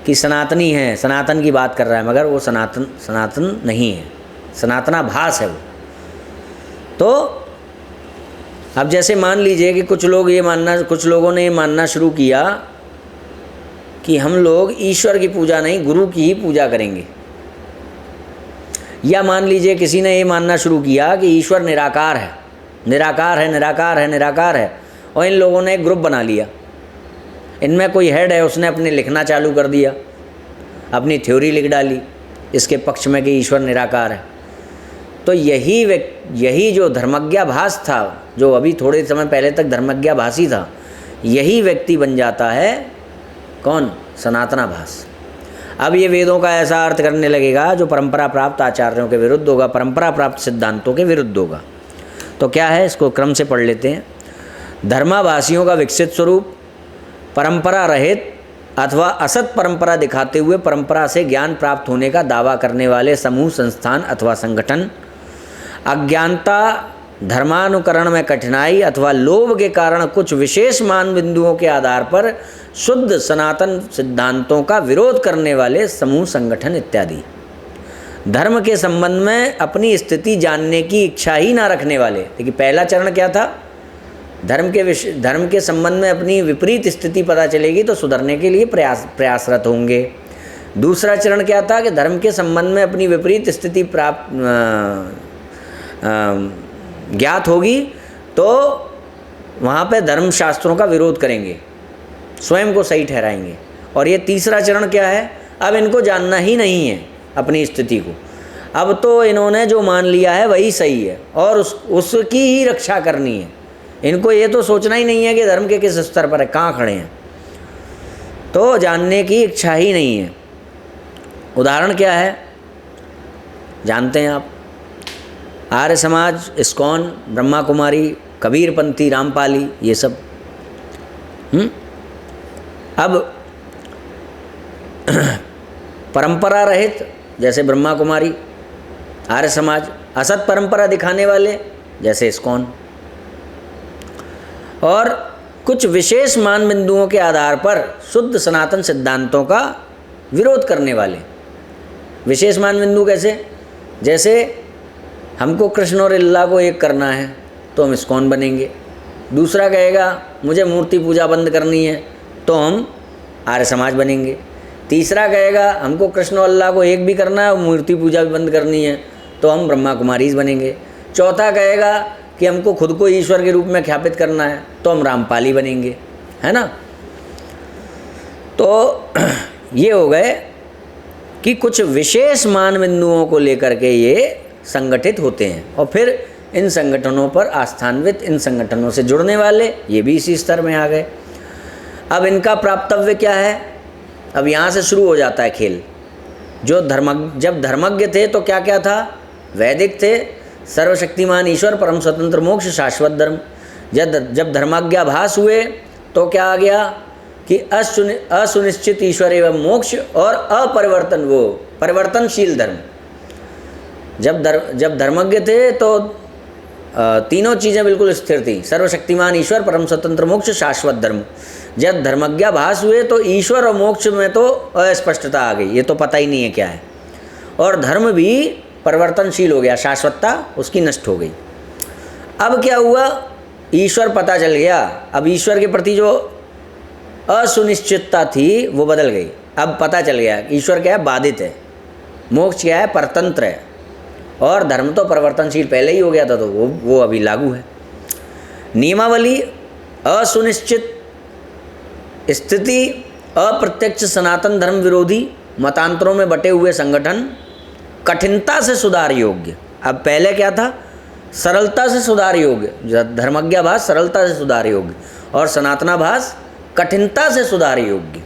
कि सनातनी है, सनातन की बात कर रहा है, मगर वो सनातन नहीं है, सनातनाभास है वो। तो अब जैसे मान लीजिए कि कुछ लोगों ने ये मानना शुरू किया कि हम लोग ईश्वर की पूजा नहीं गुरु की ही पूजा करेंगे, या मान लीजिए किसी ने ये मानना शुरू किया कि ईश्वर निराकार है, और इन लोगों ने एक ग्रुप बना लिया, इनमें कोई हेड है, उसने अपने लिखना चालू कर दिया, अपनी थ्योरी लिख डाली इसके पक्ष में कि ईश्वर निराकार है। तो यही जो धर्मज्ञाभास था, जो अभी थोड़े समय पहले तक धर्मज्ञाभासी था, यही व्यक्ति बन जाता है कौन? सनातनाभास। अब ये वेदों का ऐसा अर्थ करने लगेगा जो परंपरा प्राप्त आचार्यों के विरुद्ध होगा, परंपरा प्राप्त सिद्धांतों के विरुद्ध होगा। तो क्या है, इसको क्रम से पढ़ लेते हैं। धर्माभासियों का विकसित स्वरूप, परंपरा रहित अथवा असत परंपरा दिखाते हुए परंपरा से ज्ञान प्राप्त होने का दावा करने वाले समूह, संस्थान अथवा संगठन। अज्ञानता, धर्मानुकरण में कठिनाई अथवा लोभ के कारण कुछ विशेष मान बिंदुओं के आधार पर शुद्ध सनातन सिद्धांतों का विरोध करने वाले समूह, संगठन इत्यादि। धर्म के संबंध में अपनी स्थिति जानने की इच्छा ही ना रखने वाले। देखिए पहला चरण क्या था? धर्म के संबंध में अपनी विपरीत स्थिति पता चलेगी तो सुधरने के लिए प्रयासरत होंगे। दूसरा चरण क्या था कि धर्म के संबंध में अपनी विपरीत स्थिति ज्ञात होगी तो वहाँ पे धर्मशास्त्रों का विरोध करेंगे, स्वयं को सही ठहराएंगे। और ये तीसरा चरण क्या है, अब इनको जानना ही नहीं है अपनी स्थिति को, अब तो इन्होंने जो मान लिया है वही सही है और उसकी ही रक्षा करनी है। इनको ये तो सोचना ही नहीं है कि धर्म के किस स्तर पर है, कहाँ खड़े हैं, तो जानने की इच्छा ही नहीं है। उदाहरण क्या है जानते हैं आप, आर्य समाज, इस्कॉन, ब्रह्मा कुमारी, कबीरपंथी, रामपाली, ये सब। अब परंपरा रहित जैसे ब्रह्मा कुमारी, आर्य समाज, असत परंपरा दिखाने वाले जैसे इस्कॉन, और कुछ विशेष मान बिंदुओं के आधार पर शुद्ध सनातन सिद्धांतों का विरोध करने वाले। विशेष मान बिंदु कैसे, जैसे हमको कृष्ण और अल्लाह को एक करना है तो हम इस्कॉन बनेंगे। दूसरा कहेगा मुझे मूर्ति पूजा बंद करनी है तो हम आर्य समाज बनेंगे। तीसरा कहेगा हमको कृष्ण और अल्लाह को एक भी करना है और मूर्ति पूजा भी बंद करनी है तो हम ब्रह्मा कुमारीज बनेंगे। चौथा कहेगा कि हमको खुद को ईश्वर के रूप में ख्यापित करना है तो हम रामपाली बनेंगे, है ना। तो ये हो गए कि कुछ विशेष मान बिंदुओं को लेकर के ये संगठित होते हैं और फिर इन संगठनों पर आस्थान्वित, इन संगठनों से जुड़ने वाले, ये भी इसी स्तर में आ गए। अब इनका प्राप्तव्य क्या है, अब यहाँ से शुरू हो जाता है खेल। जो जब धर्मज्ञ थे तो क्या क्या था, वैदिक थे, सर्वशक्तिमान ईश्वर, परम स्वतंत्र मोक्ष, शाश्वत धर्म। जब धर्माज्ञाभास हुए तो क्या आ गया कि असुनिश्चित ईश्वर एवं मोक्ष और परिवर्तनशील धर्म। जब धर्मज्ञ थे तो तीनों चीज़ें बिल्कुल स्थिर थी, सर्वशक्तिमान ईश्वर, परम स्वतंत्र मोक्ष, शाश्वत धर्म। जब धर्मज्ञाभास हुए तो ईश्वर और मोक्ष में तो अस्पष्टता आ गई, ये तो पता ही नहीं है क्या है, और धर्म भी परिवर्तनशील हो गया, शाश्वतता उसकी नष्ट हो गई। अब क्या हुआ, ईश्वर पता चल गया, अब ईश्वर के प्रति जो असुनिश्चितता थी वो बदल गई। अब पता चल गया ईश्वर क्या है, बाधित है, मोक्ष क्या है, परतंत्र है, और धर्म तो परिवर्तनशील पहले ही हो गया था तो वो अभी लागू है। नियमावली, असुनिश्चित स्थिति, अप्रत्यक्ष सनातन धर्म विरोधी, मतांतरों में बटे हुए संगठन, कठिनता से सुधार योग्य। अब पहले क्या था, सरलता से सुधार योग्य, धर्मज्ञाभास सरलता से सुधार योग्य और सनातनाभास कठिनता से सुधार योग्य।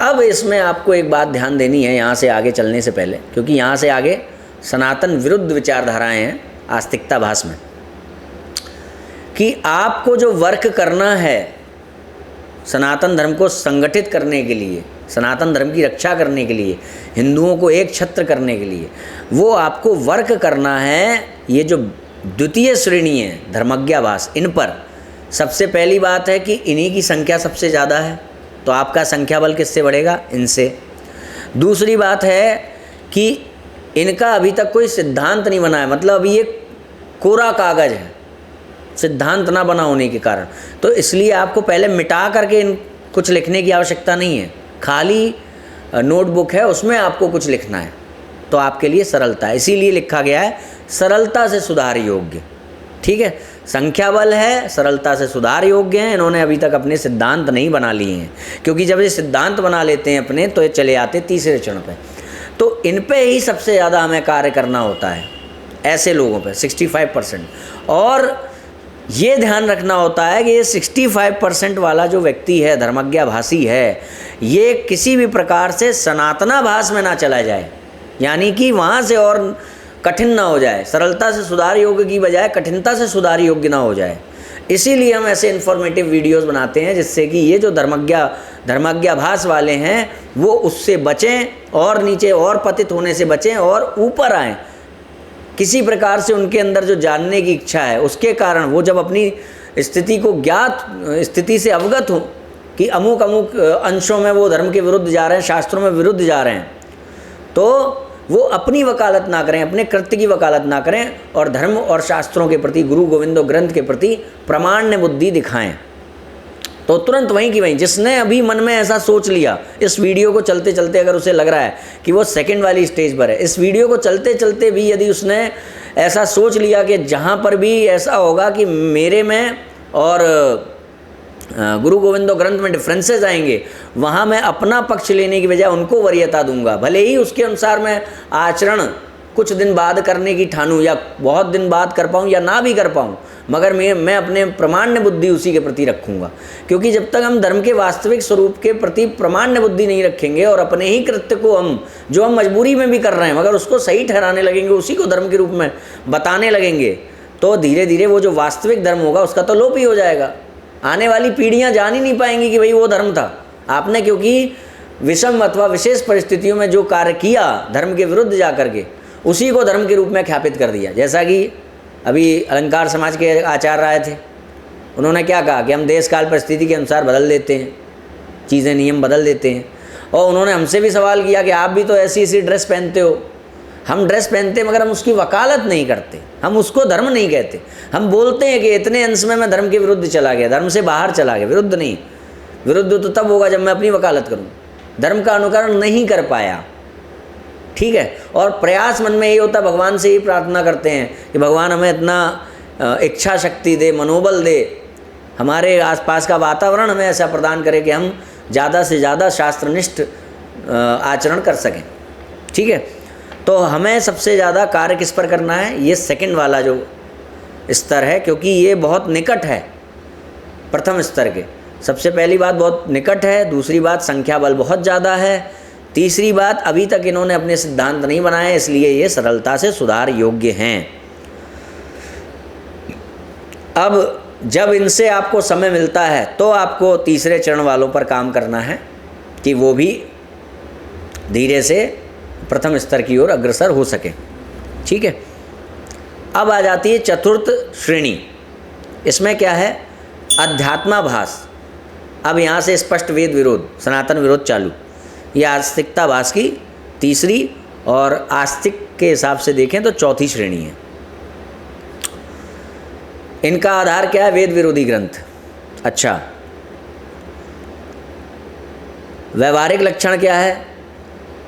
अब इसमें आपको एक बात ध्यान देनी है यहाँ से आगे चलने से पहले, क्योंकि यहाँ से आगे सनातन विरुद्ध विचारधाराएं हैं आस्तिकताभास में, कि आपको जो वर्क करना है सनातन धर्म को संगठित करने के लिए, सनातन धर्म की रक्षा करने के लिए, हिंदुओं को एक छत्र करने के लिए, वो आपको वर्क करना है। ये जो द्वितीय श्रेणी है धर्मज्ञाभास, इन पर सबसे पहली बात है कि इन्हीं की संख्या सबसे ज़्यादा है, तो आपका संख्या बल किससे बढ़ेगा, इनसे। दूसरी बात है कि इनका अभी तक कोई सिद्धांत नहीं बना है, मतलब अभी ये कोरा कागज़ है, सिद्धांत ना बना होने के कारण। तो इसलिए आपको पहले मिटा करके कुछ लिखने की आवश्यकता नहीं है, खाली नोटबुक है उसमें आपको कुछ लिखना है, तो आपके लिए सरलता है, इसीलिए लिखा गया है सरलता से सुधार योग्य। ठीक है, संख्या बल है, सरलता से सुधार योग्य हैं। इन्होंने अभी तक अपने सिद्धांत नहीं बना लिए हैं, क्योंकि जब ये सिद्धांत बना लेते हैं अपने तो ये चले आते तीसरे चरण पे, तो इन पे ही सबसे ज़्यादा हमें कार्य करना होता है, ऐसे लोगों पे 65%। और ये ध्यान रखना होता है कि ये 65% वाला जो व्यक्ति है, धर्मज्ञाभासी है, ये किसी भी प्रकार से सनातनाभास में ना चला जाए, यानी कि वहाँ से और कठिन ना हो जाए, सरलता से सुधार योग्य की बजाय कठिनता से सुधार योग्य ना हो जाए। इसीलिए हम ऐसे इन्फॉर्मेटिव वीडियोस बनाते हैं, जिससे कि ये जो धर्मज्ञाभास वाले हैं वो उससे बचें और नीचे और पतित होने से बचें और ऊपर आएँ। किसी प्रकार से उनके अंदर जो जानने की इच्छा है उसके कारण वो जब अपनी स्थिति को ज्ञात स्थिति से अवगत हो कि अमुक अमुक अंशों में वो धर्म के विरुद्ध जा रहे हैं, शास्त्रों में विरुद्ध जा रहे हैं, तो वो अपनी वकालत ना करें, अपने कृत्य की वकालत ना करें और धर्म और शास्त्रों के प्रति, गुरु गोविंदो ग्रंथ के प्रति प्रामाण्य बुद्धि दिखाएं। तो तुरंत वहीं की वहीं, जिसने अभी मन में ऐसा सोच लिया, इस वीडियो को चलते चलते अगर उसे लग रहा है कि वो सेकंड वाली स्टेज पर है, इस वीडियो को चलते चलते भी यदि उसने ऐसा सोच लिया कि जहाँ पर भी ऐसा होगा कि मेरे में और गुरु गोविंदो ग्रंथ में डिफरेंसेस आएंगे, वहाँ मैं अपना पक्ष लेने की बजाय उनको वरीयता दूंगा, भले ही उसके अनुसार मैं आचरण कुछ दिन बाद करने की ठानूँ या बहुत दिन बाद कर पाऊँ या ना भी कर पाऊँ, मगर मैं अपने प्रमाण्य बुद्धि उसी के प्रति रखूँगा। क्योंकि जब तक हम धर्म के वास्तविक स्वरूप के प्रति प्रमाण्य बुद्धि नहीं रखेंगे और अपने ही कृत्य को जो हम मजबूरी में भी कर रहे हैं मगर उसको सही ठहराने लगेंगे, उसी को धर्म के रूप में बताने लगेंगे, तो धीरे धीरे वो जो वास्तविक धर्म होगा उसका तो लोप ही हो जाएगा। आने वाली पीढ़ियाँ जान ही नहीं पाएंगी कि भाई वो धर्म था। आपने क्योंकि विषम अथवा विशेष परिस्थितियों में जो कार्य किया धर्म के विरुद्ध जा करके, उसी को धर्म के रूप में ख्यापित कर दिया। जैसा कि अभी अलंकार समाज के आचार्य आए थे, उन्होंने क्या कहा कि हम देश काल परिस्थिति के अनुसार बदल देते हैं, चीज़ें नियम बदल देते हैं। और उन्होंने हमसे भी सवाल किया कि आप भी तो ऐसी ऐसी ड्रेस पहनते हो। हम ड्रेस पहनते मगर हम उसकी वकालत नहीं करते, हम उसको धर्म नहीं कहते। हम बोलते हैं कि इतने अंश में मैं धर्म के विरुद्ध चला गया, धर्म से बाहर चला गया। विरुद्ध नहीं, विरुद्ध तो तब होगा जब मैं अपनी वकालत करूँ, धर्म का अनुकरण नहीं कर पाया। ठीक है, और प्रयास मन में यही होता है, भगवान से ही प्रार्थना करते हैं कि भगवान हमें इतना इच्छा शक्ति दे, मनोबल दे, हमारे आसपास का वातावरण हमें ऐसा प्रदान करे कि हम ज़्यादा से ज़्यादा शास्त्रनिष्ठ आचरण कर सकें। ठीक है, तो हमें सबसे ज़्यादा कार्य किस पर करना है, ये सेकंड वाला जो स्तर है, क्योंकि ये बहुत निकट है प्रथम स्तर के। सबसे पहली बात बहुत निकट है, दूसरी बात संख्या बल बहुत ज़्यादा है, तीसरी बात अभी तक इन्होंने अपने सिद्धांत नहीं बनाए, इसलिए ये सरलता से सुधार योग्य हैं। अब जब इनसे आपको समय मिलता है तो आपको तीसरे चरण वालों पर काम करना है कि वो भी धीरे से प्रथम स्तर की ओर अग्रसर हो सके। ठीक है, अब आ जाती है चतुर्थ श्रेणी। इसमें क्या है, अध्यात्माभास। अब यहाँ से स्पष्ट वेद विरोध, सनातन विरोध चालू। ये आस्तिकताभास की तीसरी और आस्तिक के हिसाब से देखें तो चौथी श्रेणी है। इनका आधार क्या है, वेद विरोधी ग्रंथ। अच्छा, व्यवहारिक लक्षण क्या है,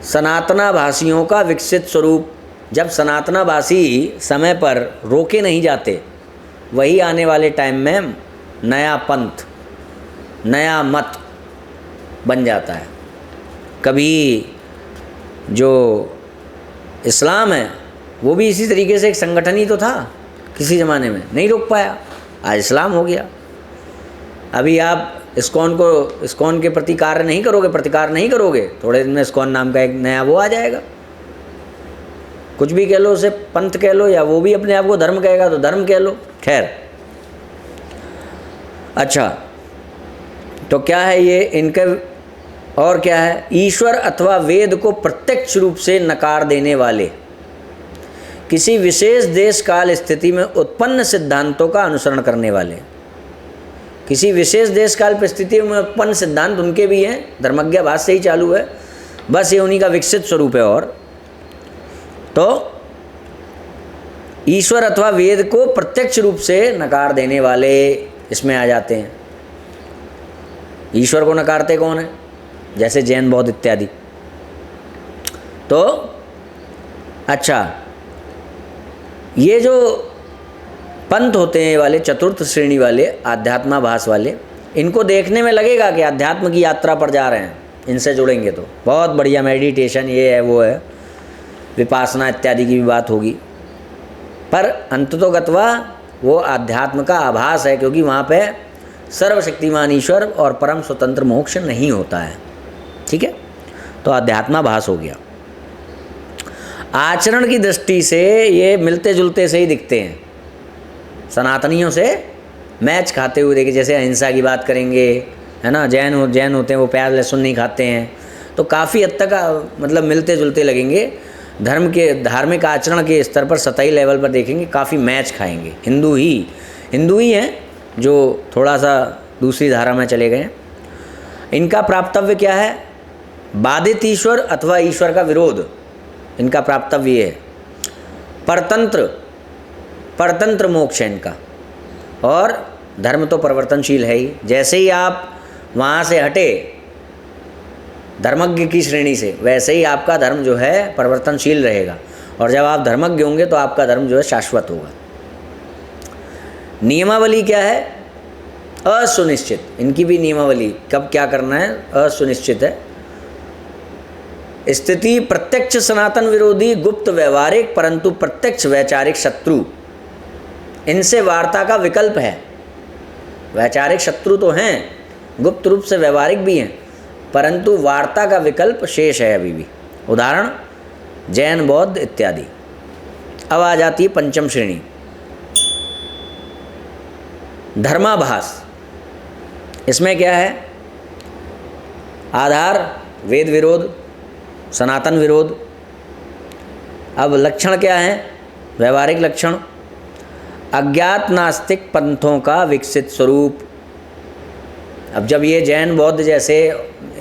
सनातनाभासियों का विकसित स्वरूप। जब सनातनाभासी समय पर रोके नहीं जाते, वही आने वाले टाइम में नया पंथ, नया मत बन जाता है। कभी जो इस्लाम है वो भी इसी तरीके से एक संगठन ही तो था, किसी ज़माने में नहीं रोक पाया, आज इस्लाम हो गया। अभी आप इस्कॉन के प्रति कार्य नहीं करोगे, प्रतिकार नहीं करोगे, थोड़े दिन में इस्कॉन नाम का एक नया वो आ जाएगा। कुछ भी कह लो, उसे पंथ कह लो, या वो भी अपने आप को धर्म कहेगा तो धर्म कह लो। खैर, अच्छा, तो क्या है ये इनके, और क्या है, ईश्वर अथवा वेद को प्रत्यक्ष रूप से नकार देने वाले, किसी विशेष देश काल स्थिति में उत्पन्न सिद्धांतों का अनुसरण करने वाले। किसी विशेष देश काल परिस्थिति में उत्पन्न सिद्धांत उनके भी हैं, धर्मज्ञाभास से ही चालू है, बस ये उन्हीं का विकसित स्वरूप है। और तो ईश्वर अथवा वेद को प्रत्यक्ष रूप से नकार देने वाले इसमें आ जाते हैं। ईश्वर को नकारते कौन है, जैसे जैन बौद्ध इत्यादि। तो अच्छा, ये जो पंथ होते हैं वाले, चतुर्थ श्रेणी वाले, आध्यात्माभास वाले, इनको देखने में लगेगा कि अध्यात्म की यात्रा पर जा रहे हैं, इनसे जुड़ेंगे तो बहुत बढ़िया मेडिटेशन, ये है वो है, विपासना इत्यादि की भी बात होगी। पर अंततोगत्वा वो आध्यात्म का आभास है, क्योंकि वहाँ पे सर्वशक्तिमान ईश्वर और परम स्वतंत्र मोक्ष नहीं होता है। ठीक है, तो आध्यात्माभास हो गया। आचरण की दृष्टि से ये मिलते जुलते से ही दिखते हैं, सनातनियों से मैच खाते हुए देखे। जैसे अहिंसा की बात करेंगे, है ना, जैन होते हैं वो प्याज लहसुन नहीं खाते हैं, तो काफ़ी हद तक मतलब मिलते जुलते लगेंगे। धर्म के धार्मिक आचरण के स्तर पर सतही लेवल पर देखेंगे काफ़ी मैच खाएंगे। हिंदू ही हैं जो थोड़ा सा दूसरी धारा में चले गए। इनका प्राप्तव्य क्या है, बाधित ईश्वर अथवा ईश्वर का विरोध, इनका प्राप्तव्य है। परतंत्र मोक्ष है इनका, और धर्म तो परिवर्तनशील है ही। जैसे ही आप वहाँ से हटे धर्मज्ञ की श्रेणी से, वैसे ही आपका धर्म जो है परिवर्तनशील रहेगा, और जब आप धर्मज्ञ होंगे तो आपका धर्म जो है शाश्वत होगा। नियमावली क्या है? असुनिश्चित। इनकी भी नियमावली कब क्या करना है असुनिश्चित है। स्थिति प्रत्यक्ष सनातन विरोधी, गुप्त व्यवहारिक परंतु प्रत्यक्ष वैचारिक शत्रु। इनसे वार्ता का विकल्प है। वैचारिक शत्रु तो हैं, गुप्त रूप से व्यवहारिक भी हैं, परंतु वार्ता का विकल्प शेष है अभी भी। उदाहरण जैन, बौद्ध इत्यादि। अब आ जाती है पंचम श्रेणी, धर्माभास। इसमें क्या है? आधार वेद विरोध, सनातन विरोध। अब लक्षण क्या है? व्यवहारिक लक्षण अज्ञात नास्तिक पंथों का विकसित स्वरूप। अब जब ये जैन बौद्ध जैसे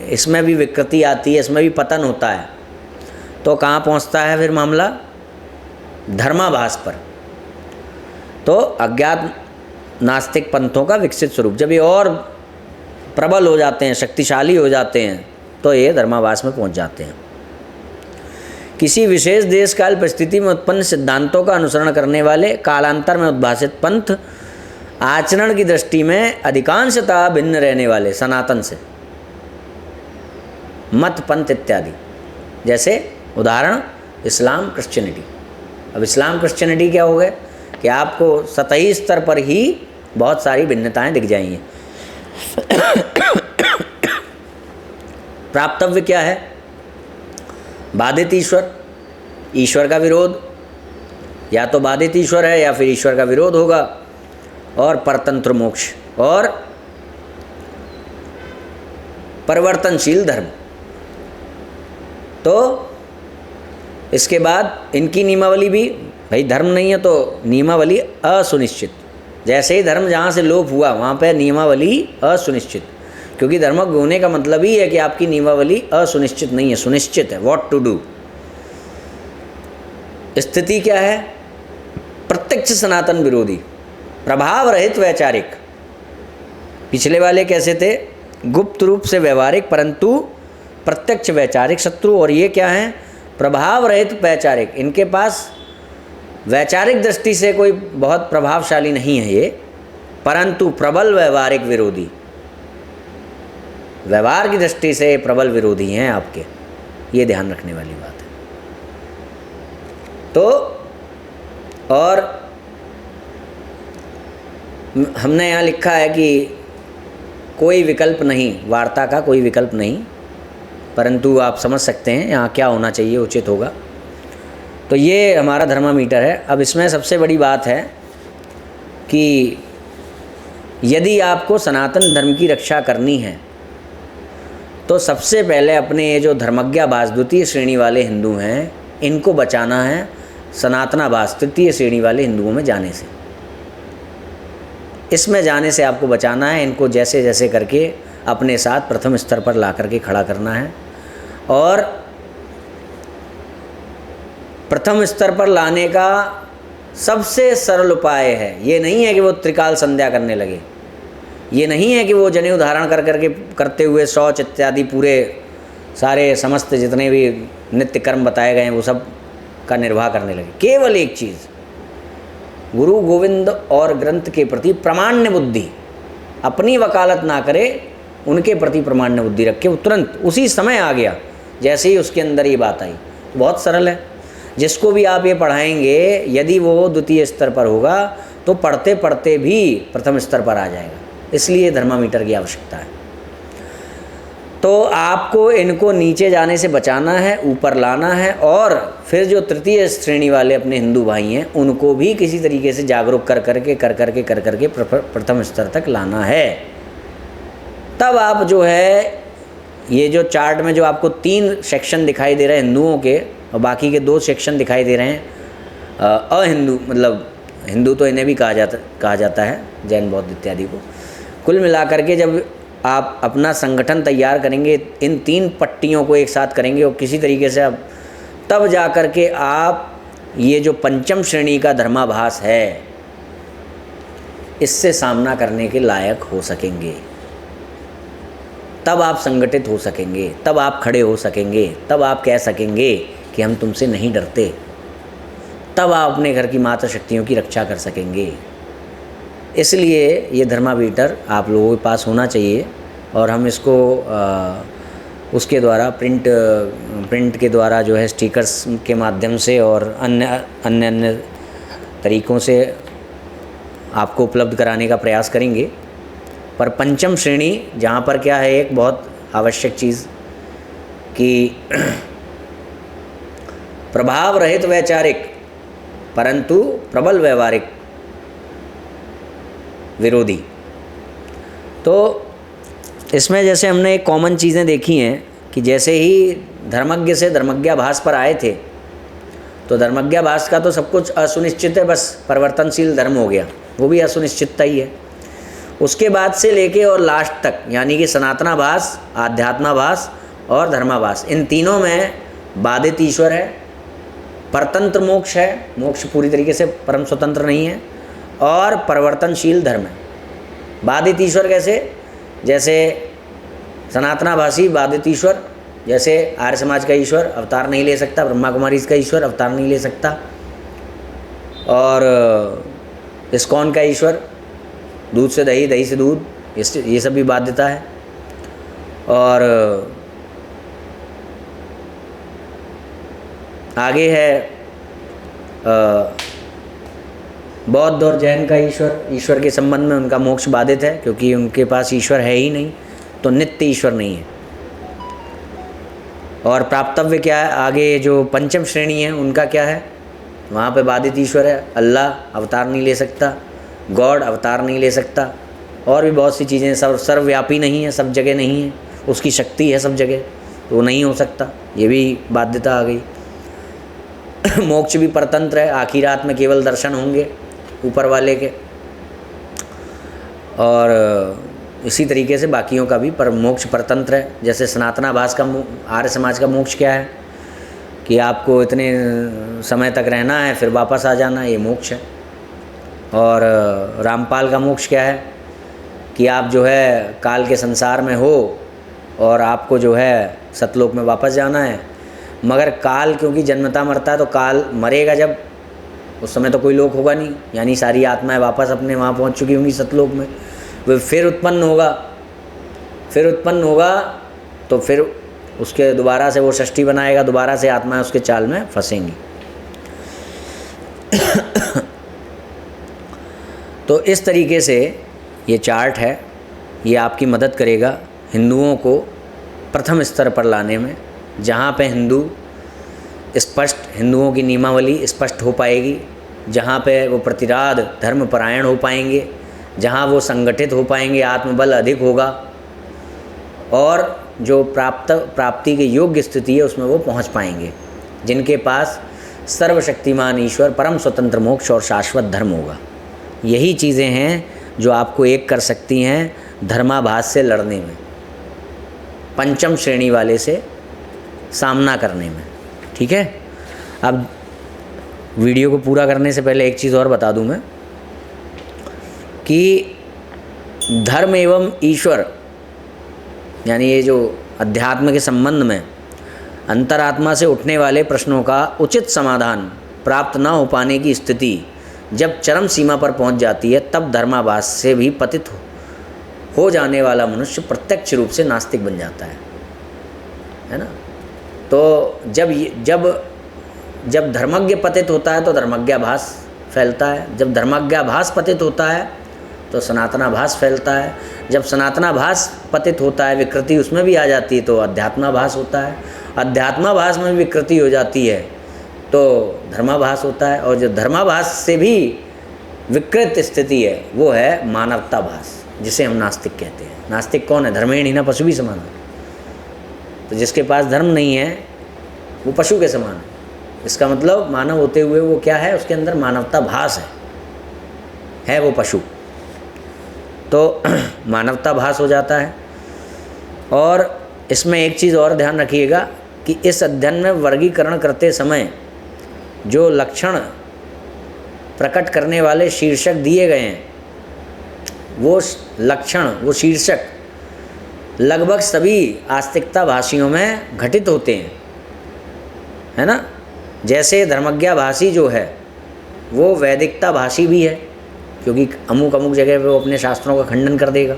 इसमें भी विकृति आती है, इसमें भी पतन होता है, तो कहाँ पहुँचता है फिर मामला? धर्माभास पर। तो अज्ञात नास्तिक पंथों का विकसित स्वरूप, जब ये और प्रबल हो जाते हैं, शक्तिशाली हो जाते हैं, तो ये धर्माभास में पहुँच जाते हैं। किसी विशेष देश काल परिस्थिति में उत्पन्न सिद्धांतों का अनुसरण करने वाले कालांतर में उद्भासित पंथ आचरण की दृष्टि में अधिकांशतः भिन्न रहने वाले सनातन से मत, पंथ इत्यादि। जैसे उदाहरण इस्लाम, क्रिश्चियनिटी। अब इस्लाम क्रिश्चियनिटी क्या हो गए कि आपको सतही स्तर पर ही बहुत सारी भिन्नताएं दिख जाएंगी। प्राप्तव्य क्या है? बाधित ईश्वर, ईश्वर का विरोध, या तो बाधित ईश्वर है या फिर ईश्वर का विरोध होगा, और परतंत्र मोक्ष और परिवर्तनशील धर्म। तो इसके बाद इनकी नियमावली भी, भाई धर्म नहीं है तो नियमावली असुनिश्चित। जैसे ही धर्म जहाँ से लोप हुआ वहाँ पे नियमावली असुनिश्चित, क्योंकि धर्मज्ञ होने का मतलब ही है कि आपकी नियमावली असुनिश्चित नहीं है, सुनिश्चित है, व्हाट टू डू। स्थिति क्या है? प्रत्यक्ष सनातन विरोधी, प्रभाव रहित वैचारिक। पिछले वाले कैसे थे? गुप्त रूप से व्यवहारिक परंतु प्रत्यक्ष वैचारिक शत्रु। और ये क्या है? प्रभाव रहित वैचारिक। इनके पास वैचारिक दृष्टि से कोई बहुत प्रभावशाली नहीं है ये, परंतु प्रबल व्यवहारिक विरोधी। व्यवहार की दृष्टि से प्रबल विरोधी हैं आपके, ये ध्यान रखने वाली बात है। तो और हमने यहाँ लिखा है कि कोई विकल्प नहीं, वार्ता का कोई विकल्प नहीं, परंतु आप समझ सकते हैं यहाँ क्या होना चाहिए, उचित होगा। तो ये हमारा थर्मामीटर है। अब इसमें सबसे बड़ी बात है कि यदि आपको सनातन धर्म की रक्षा करनी है तो सबसे पहले अपने ये जो धर्मज्ञाभास द्वितीय श्रेणी वाले हिंदू हैं, इनको बचाना है सनातनाभास तृतीय श्रेणी वाले हिंदुओं में जाने से। इसमें जाने से आपको बचाना है। इनको जैसे जैसे करके अपने साथ प्रथम स्तर पर ला करके खड़ा करना है। और प्रथम स्तर पर लाने का सबसे सरल उपाय है, ये नहीं है कि वो त्रिकाल संध्या करने लगे, ये नहीं है कि वो जनेऊ धारण कर करके करते हुए शौच इत्यादि पूरे सारे समस्त जितने भी नित्य कर्म बताए गए हैं वो सब का निर्वाह करने लगे। केवल एक चीज़, गुरु गोविंद और ग्रंथ के प्रति प्रामाण्य बुद्धि, अपनी वकालत ना करे, उनके प्रति प्रामाण्य बुद्धि रखे। वो तुरंत उसी समय आ गया जैसे ही उसके अंदर ये बात आई। बहुत सरल है। जिसको भी आप ये पढ़ाएंगे, यदि वो द्वितीय स्तर पर होगा तो पढ़ते पढ़ते भी प्रथम स्तर पर आ जाएगा। इसलिए थर्मामीटर की आवश्यकता है। तो आपको इनको नीचे जाने से बचाना है, ऊपर लाना है, और फिर जो तृतीय श्रेणी वाले अपने हिंदू भाई हैं उनको भी किसी तरीके से जागरूक कर करके प्रथम स्तर तक लाना है। तब आप जो है ये जो चार्ट में जो आपको 3 सेक्शन दिखाई दे रहे हैं हिंदुओं के, और बाकी के 2 सेक्शन दिखाई दे रहे हैं अहिंदू, मतलब हिंदू तो इन्हें भी कहा जाता है, जैन बौद्ध इत्यादि को। कुल मिलाकर के जब आप अपना संगठन तैयार करेंगे, इन 3 पट्टियों को एक साथ करेंगे और किसी तरीके से आप, तब जा कर के आप ये जो पंचम श्रेणी का धर्माभास है इससे सामना करने के लायक हो सकेंगे। तब आप संगठित हो सकेंगे, तब आप खड़े हो सकेंगे, तब आप कह सकेंगे कि हम तुमसे नहीं डरते, तब आप अपने घर की माता शक्तियों की रक्षा कर सकेंगे। इसलिए ये धर्मामीटर आप लोगों के पास होना चाहिए और हम इसको उसके द्वारा प्रिंट के द्वारा जो है स्टिकर्स के माध्यम से और अन्य तरीक़ों से आपको उपलब्ध कराने का प्रयास करेंगे। पर पंचम श्रेणी जहाँ पर क्या है, एक बहुत आवश्यक चीज़ कि प्रभाव रहित वैचारिक परंतु प्रबल व्यवहारिक विरोधी। तो इसमें जैसे हमने एक कॉमन चीज़ें देखी हैं कि जैसे ही धर्मज्ञ से धर्मज्ञाभास पर आए थे तो धर्मज्ञाभास का तो सब कुछ असुनिश्चित है, बस परिवर्तनशील धर्म हो गया, वो भी असुनिश्चितता ही है। उसके बाद से लेके और लास्ट तक यानी कि सनातनाभास, आध्यात्माभास और धर्माभास, इन तीनों में बाधित ईश्वर है, परतंत्र मोक्ष है, मोक्ष पूरी तरीके से परम स्वतंत्र नहीं है, और परिवर्तनशील धर्म है। बाधित ईश्वर कैसे? जैसे सनातनाभासी बाधित ईश्वर, जैसे आर्य समाज का ईश्वर अवतार नहीं ले सकता, ब्रह्मा कुमारी का ईश्वर अवतार नहीं ले सकता, और इस्कॉन का ईश्वर दूध से दही, दही से दूध, ये सब भी बाध्यता है। और आगे है बौद्ध और जैन का ईश्वर के संबंध में उनका मोक्ष बाधित है क्योंकि उनके पास ईश्वर है ही नहीं, तो नित्य ईश्वर नहीं है। और प्राप्तव्य क्या है? आगे जो पंचम श्रेणी है उनका क्या है? वहाँ पे बाधित ईश्वर है, अल्लाह अवतार नहीं ले सकता, गॉड अवतार नहीं ले सकता, और भी बहुत सी चीज़ें, सर्वव्यापी नहीं है, सब जगह नहीं है, उसकी शक्ति है सब जगह, तो वो नहीं हो सकता, ये भी बाध्यता आ गई। मोक्ष भी परतंत्र है, आखिर रात में केवल दर्शन होंगे ऊपर वाले के, और इसी तरीके से बाकियों का भी पर मोक्ष परतंत्र है। जैसे सनातनाभास का आर्य समाज का मोक्ष क्या है कि आपको इतने समय तक रहना है फिर वापस आ जाना, ये मोक्ष है। और रामपाल का मोक्ष क्या है कि आप जो है काल के संसार में हो और आपको जो है सतलोक में वापस जाना है, मगर काल क्योंकि जन्मता मरता है तो काल मरेगा जब, उस समय तो कोई लोक होगा नहीं, यानी सारी आत्माएं वापस अपने वहाँ पहुँच चुकी होंगी सतलोक में, वो फिर उत्पन्न होगा तो फिर उसके दोबारा से वो षष्ठी बनाएगा, दोबारा से आत्माएं उसके चाल में फंसेंगी। तो इस तरीके से ये चार्ट है, ये आपकी मदद करेगा हिंदुओं को प्रथम स्तर पर लाने में, जहाँ पे हिंदुओं की नियमावली स्पष्ट हो पाएगी, जहाँ पे वो प्रतिराध धर्मपरायण हो पाएंगे, जहाँ वो संगठित हो पाएंगे, आत्मबल अधिक होगा, और जो प्राप्ति के योग्य स्थिति है उसमें वो पहुँच पाएंगे, जिनके पास सर्वशक्तिमान ईश्वर, परम स्वतंत्र मोक्ष और शाश्वत धर्म होगा। यही चीज़ें हैं जो आपको एक कर सकती हैं धर्माभास से लड़ने में, पंचम श्रेणी वाले से सामना करने में। ठीक है, अब वीडियो को पूरा करने से पहले एक चीज़ और बता दूं मैं कि धर्म एवं ईश्वर यानी ये जो अध्यात्म के संबंध में अंतरात्मा से उठने वाले प्रश्नों का उचित समाधान प्राप्त न हो पाने की स्थिति जब चरम सीमा पर पहुंच जाती है, तब धर्माभास से भी पतित हो जाने वाला मनुष्य प्रत्यक्ष रूप से नास्तिक बन जाता है ना। तो जब धर्मज्ञ पतित होता है तो धर्मज्ञाभास फैलता है, जब धर्मज्ञाभास पतित होता है तो सनातनाभास फैलता है, जब सनातनाभास पतित होता है, विकृति उसमें भी आ जाती है तो अध्यात्माभास होता है, अध्यात्माभास में विकृति हो जाती है तो धर्माभास होता है, और जो धर्माभास से भी विकृत स्थिति है वो है मानवताभास, जिसे हम नास्तिक कहते हैं। नास्तिक कौन है? धर्मेण हीना पशु भी समान है। तो जिसके पास धर्म नहीं है वो पशु के समान है। इसका मतलब मानव होते हुए वो क्या है? उसके अंदर मानवताभास है वो पशु, तो मानवताभास हो जाता है। और इसमें एक चीज़ और ध्यान रखिएगा कि इस अध्ययन में वर्गीकरण करते समय जो लक्षण प्रकट करने वाले शीर्षक दिए गए हैं वो लक्षण, वो शीर्षक लगभग सभी आस्तिकता भाषियों में घटित होते हैं, है ना। जैसे धर्मज्ञा भाषी जो है वो वैदिकता भाषी भी है, क्योंकि अमुक अमुक जगह पे वो अपने शास्त्रों का खंडन कर देगा।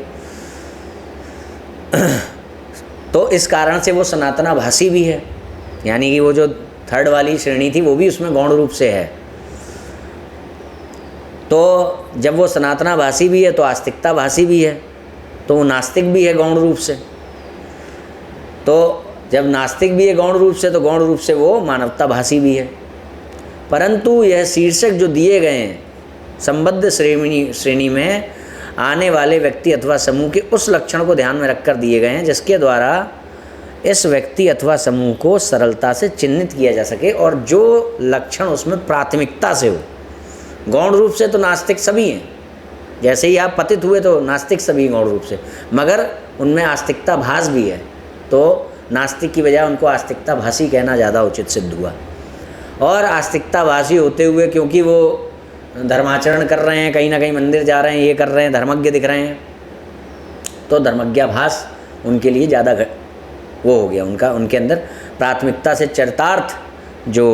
तो इस कारण से वो सनातना भाषी भी है, यानी कि वो जो थर्ड वाली श्रेणी थी वो भी उसमें गौण रूप से है। तो जब वो सनातना भाषी भी है तो आस्तिकता भाषी भी है, तो वो नास्तिक भी है गौण रूप से। तो जब नास्तिक भी है गौण रूप से, तो गौण रूप से वो मानवता भाषी भी है। परंतु यह शीर्षक जो दिए गए हैं संबद्ध श्रेणी में आने वाले व्यक्ति अथवा समूह के उस लक्षण को ध्यान में रखकर दिए गए हैं जिसके द्वारा इस व्यक्ति अथवा समूह को सरलता से चिन्हित किया जा सके और जो लक्षण उसमें प्राथमिकता से हो। गौण रूप से तो नास्तिक सभी हैं, जैसे ही आप पतित हुए तो नास्तिक सभी गौण रूप से, मगर उनमें आस्तिकता भास भी है, तो नास्तिक की बजाय उनको आस्तिकता भाषी कहना ज़्यादा उचित सिद्ध हुआ। और आस्तिकता भाषी होते हुए क्योंकि वो धर्माचरण कर रहे हैं, कहीं ना कहीं मंदिर जा रहे हैं, ये कर रहे हैं, धर्मज्ञ दिख रहे हैं, तो धर्मज्ञाभास उनके लिए ज़्यादा वो हो गया, उनके अंदर प्राथमिकता से चरितार्थ जो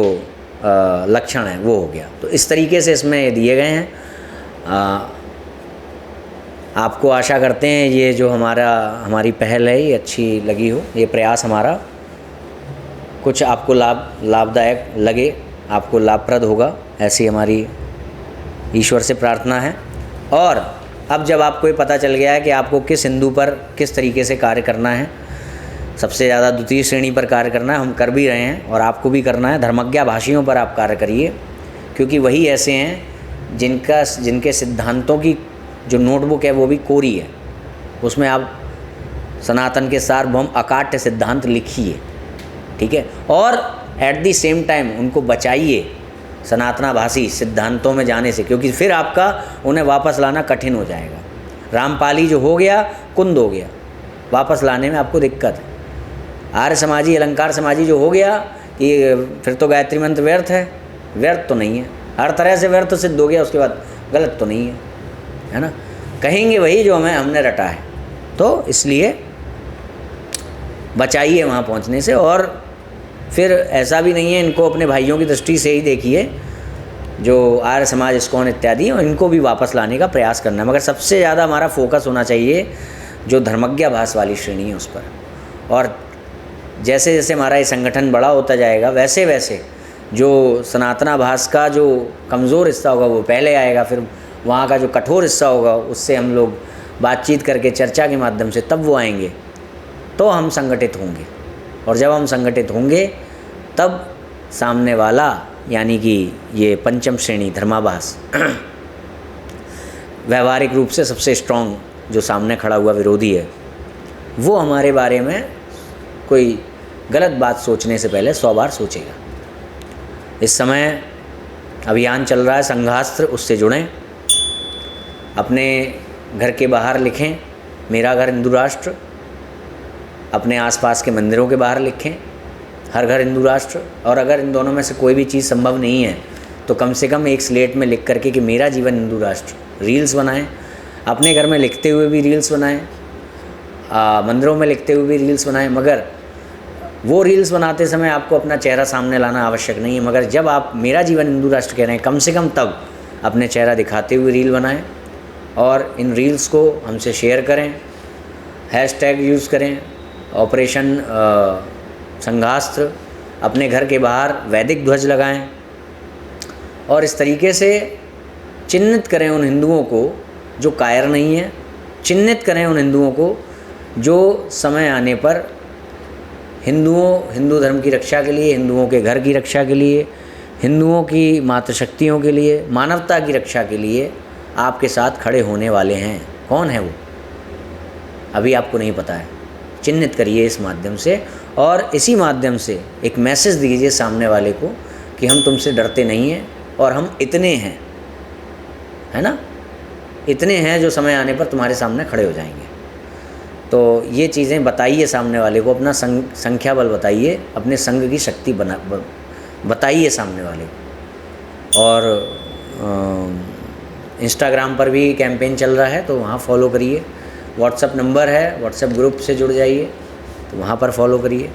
लक्षण है वो हो गया। तो इस तरीके से इसमें दिए गए हैं। आपको आशा करते हैं ये जो हमारी पहल है ये अच्छी लगी हो, ये प्रयास हमारा कुछ आपको लाभदायक लगे, आपको लाभप्रद होगा, ऐसी हमारी ईश्वर से प्रार्थना है। और अब जब आपको ये पता चल गया है कि आपको किस हिंदू पर किस तरीके से कार्य करना है, सबसे ज़्यादा द्वितीय श्रेणी पर कार्य करना है, हम कर भी रहे हैं और आपको भी करना है। धर्मज्ञा भाषियों पर आप कार्य करिए, क्योंकि वही ऐसे हैं जिनके सिद्धांतों की जो नोटबुक है वो भी कोरी है, उसमें आप सनातन के सार्वभौम अकाट्य सिद्धांत लिखिए, ठीक है। और एट द सेम टाइम उनको बचाइए सनातना भाषी सिद्धांतों में जाने से, क्योंकि फिर आपका उन्हें वापस लाना कठिन हो जाएगा। रामपाली जो हो गया कुंद हो गया, वापस लाने में आपको दिक्कत है। आर्य समाजी अलंकार समाजी जो हो गया कि फिर तो गायत्री मंत्र व्यर्थ है, व्यर्थ तो नहीं है, हर तरह से व्यर्थ सिद्ध हो गया, उसके बाद गलत तो नहीं है ना। कहेंगे वही जो हमने रटा है, तो इसलिए बचाइए वहाँ पहुँचने से। और फिर ऐसा भी नहीं है, इनको अपने भाइयों की दृष्टि से ही देखिए, जो आर्य समाज इस्कॉन इत्यादि, और इनको भी वापस लाने का प्रयास करना है। मगर सबसे ज़्यादा हमारा फोकस होना चाहिए जो धर्मज्ञा भास वाली श्रेणी है उस पर। और जैसे जैसे हमारा ये संगठन बड़ा होता जाएगा वैसे वैसे जो सनातना भास का जो कमज़ोर हिस्सा होगा वो पहले आएगा, फिर वहाँ का जो कठोर हिस्सा होगा उससे हम लोग बातचीत करके चर्चा के माध्यम से तब वो आएंगे, तो हम संगठित होंगे। और जब हम संगठित होंगे तब सामने वाला यानी कि ये पंचम श्रेणी धर्माभास व्यवहारिक रूप से सबसे स्ट्रॉन्ग जो सामने खड़ा हुआ विरोधी है, वो हमारे बारे में कोई गलत बात सोचने से पहले 100 बार सोचेगा। इस समय अभियान चल रहा है संघास्त्र, उससे जुड़ें, अपने घर के बाहर लिखें मेरा घर हिंदू राष्ट्र, अपने आसपास के मंदिरों के बाहर लिखें हर घर हिंदू राष्ट्र। और अगर इन दोनों में से कोई भी चीज़ संभव नहीं है तो कम से कम एक स्लेट में लिख करके कि मेरा जीवन हिंदू राष्ट्र रील्स बनाएं, अपने घर में लिखते हुए भी रील्स बनाएं, मंदिरों में लिखते हुए भी रील्स बनाएं। मगर वो रील्स बनाते समय आपको अपना चेहरा सामने लाना आवश्यक नहीं है, मगर जब आप मेरा जीवन हिंदू राष्ट्र कह रहे हैं कम से कम तब अपने चेहरा दिखाते हुए रील बनाएं और इन रील्स को हमसे शेयर करें, हैशटैग यूज़ करें, ऑपरेशन संघास्त्र, अपने घर के बाहर वैदिक ध्वज लगाएं और इस तरीके से चिन्हित करें उन हिंदुओं को जो कायर नहीं है, चिन्हित करें उन हिंदुओं को जो समय आने पर हिंदू धर्म की रक्षा के लिए, हिंदुओं के घर की रक्षा के लिए, हिंदुओं की मातृशक्तियों के लिए, मानवता की रक्षा के लिए आपके साथ खड़े होने वाले हैं। कौन है वो अभी आपको नहीं पता है, चिन्हित करिए इस माध्यम से और इसी माध्यम से एक मैसेज दीजिए सामने वाले को कि हम तुमसे डरते नहीं हैं और हम इतने हैं, है ना, इतने हैं जो समय आने पर तुम्हारे सामने खड़े हो जाएंगे। तो ये चीज़ें बताइए सामने वाले को, अपना संख्या बल बताइए, अपने संघ की शक्ति बताइए सामने वाले को। और इंस्टाग्राम पर भी कैंपेन चल रहा है, तो वहाँ फॉलो करिए। व्हाट्सएप नंबर है, व्हाट्सएप ग्रुप से जुड़ जाइए, तो वहाँ पर फॉलो करिए।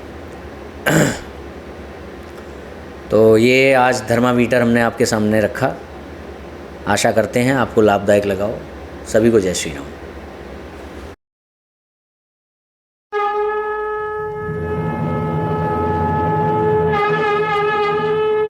तो ये आज धर्मामीटर हमने आपके सामने रखा। आशा करते हैं आपको लाभदायक लगा हो। सभी को जय श्री राम।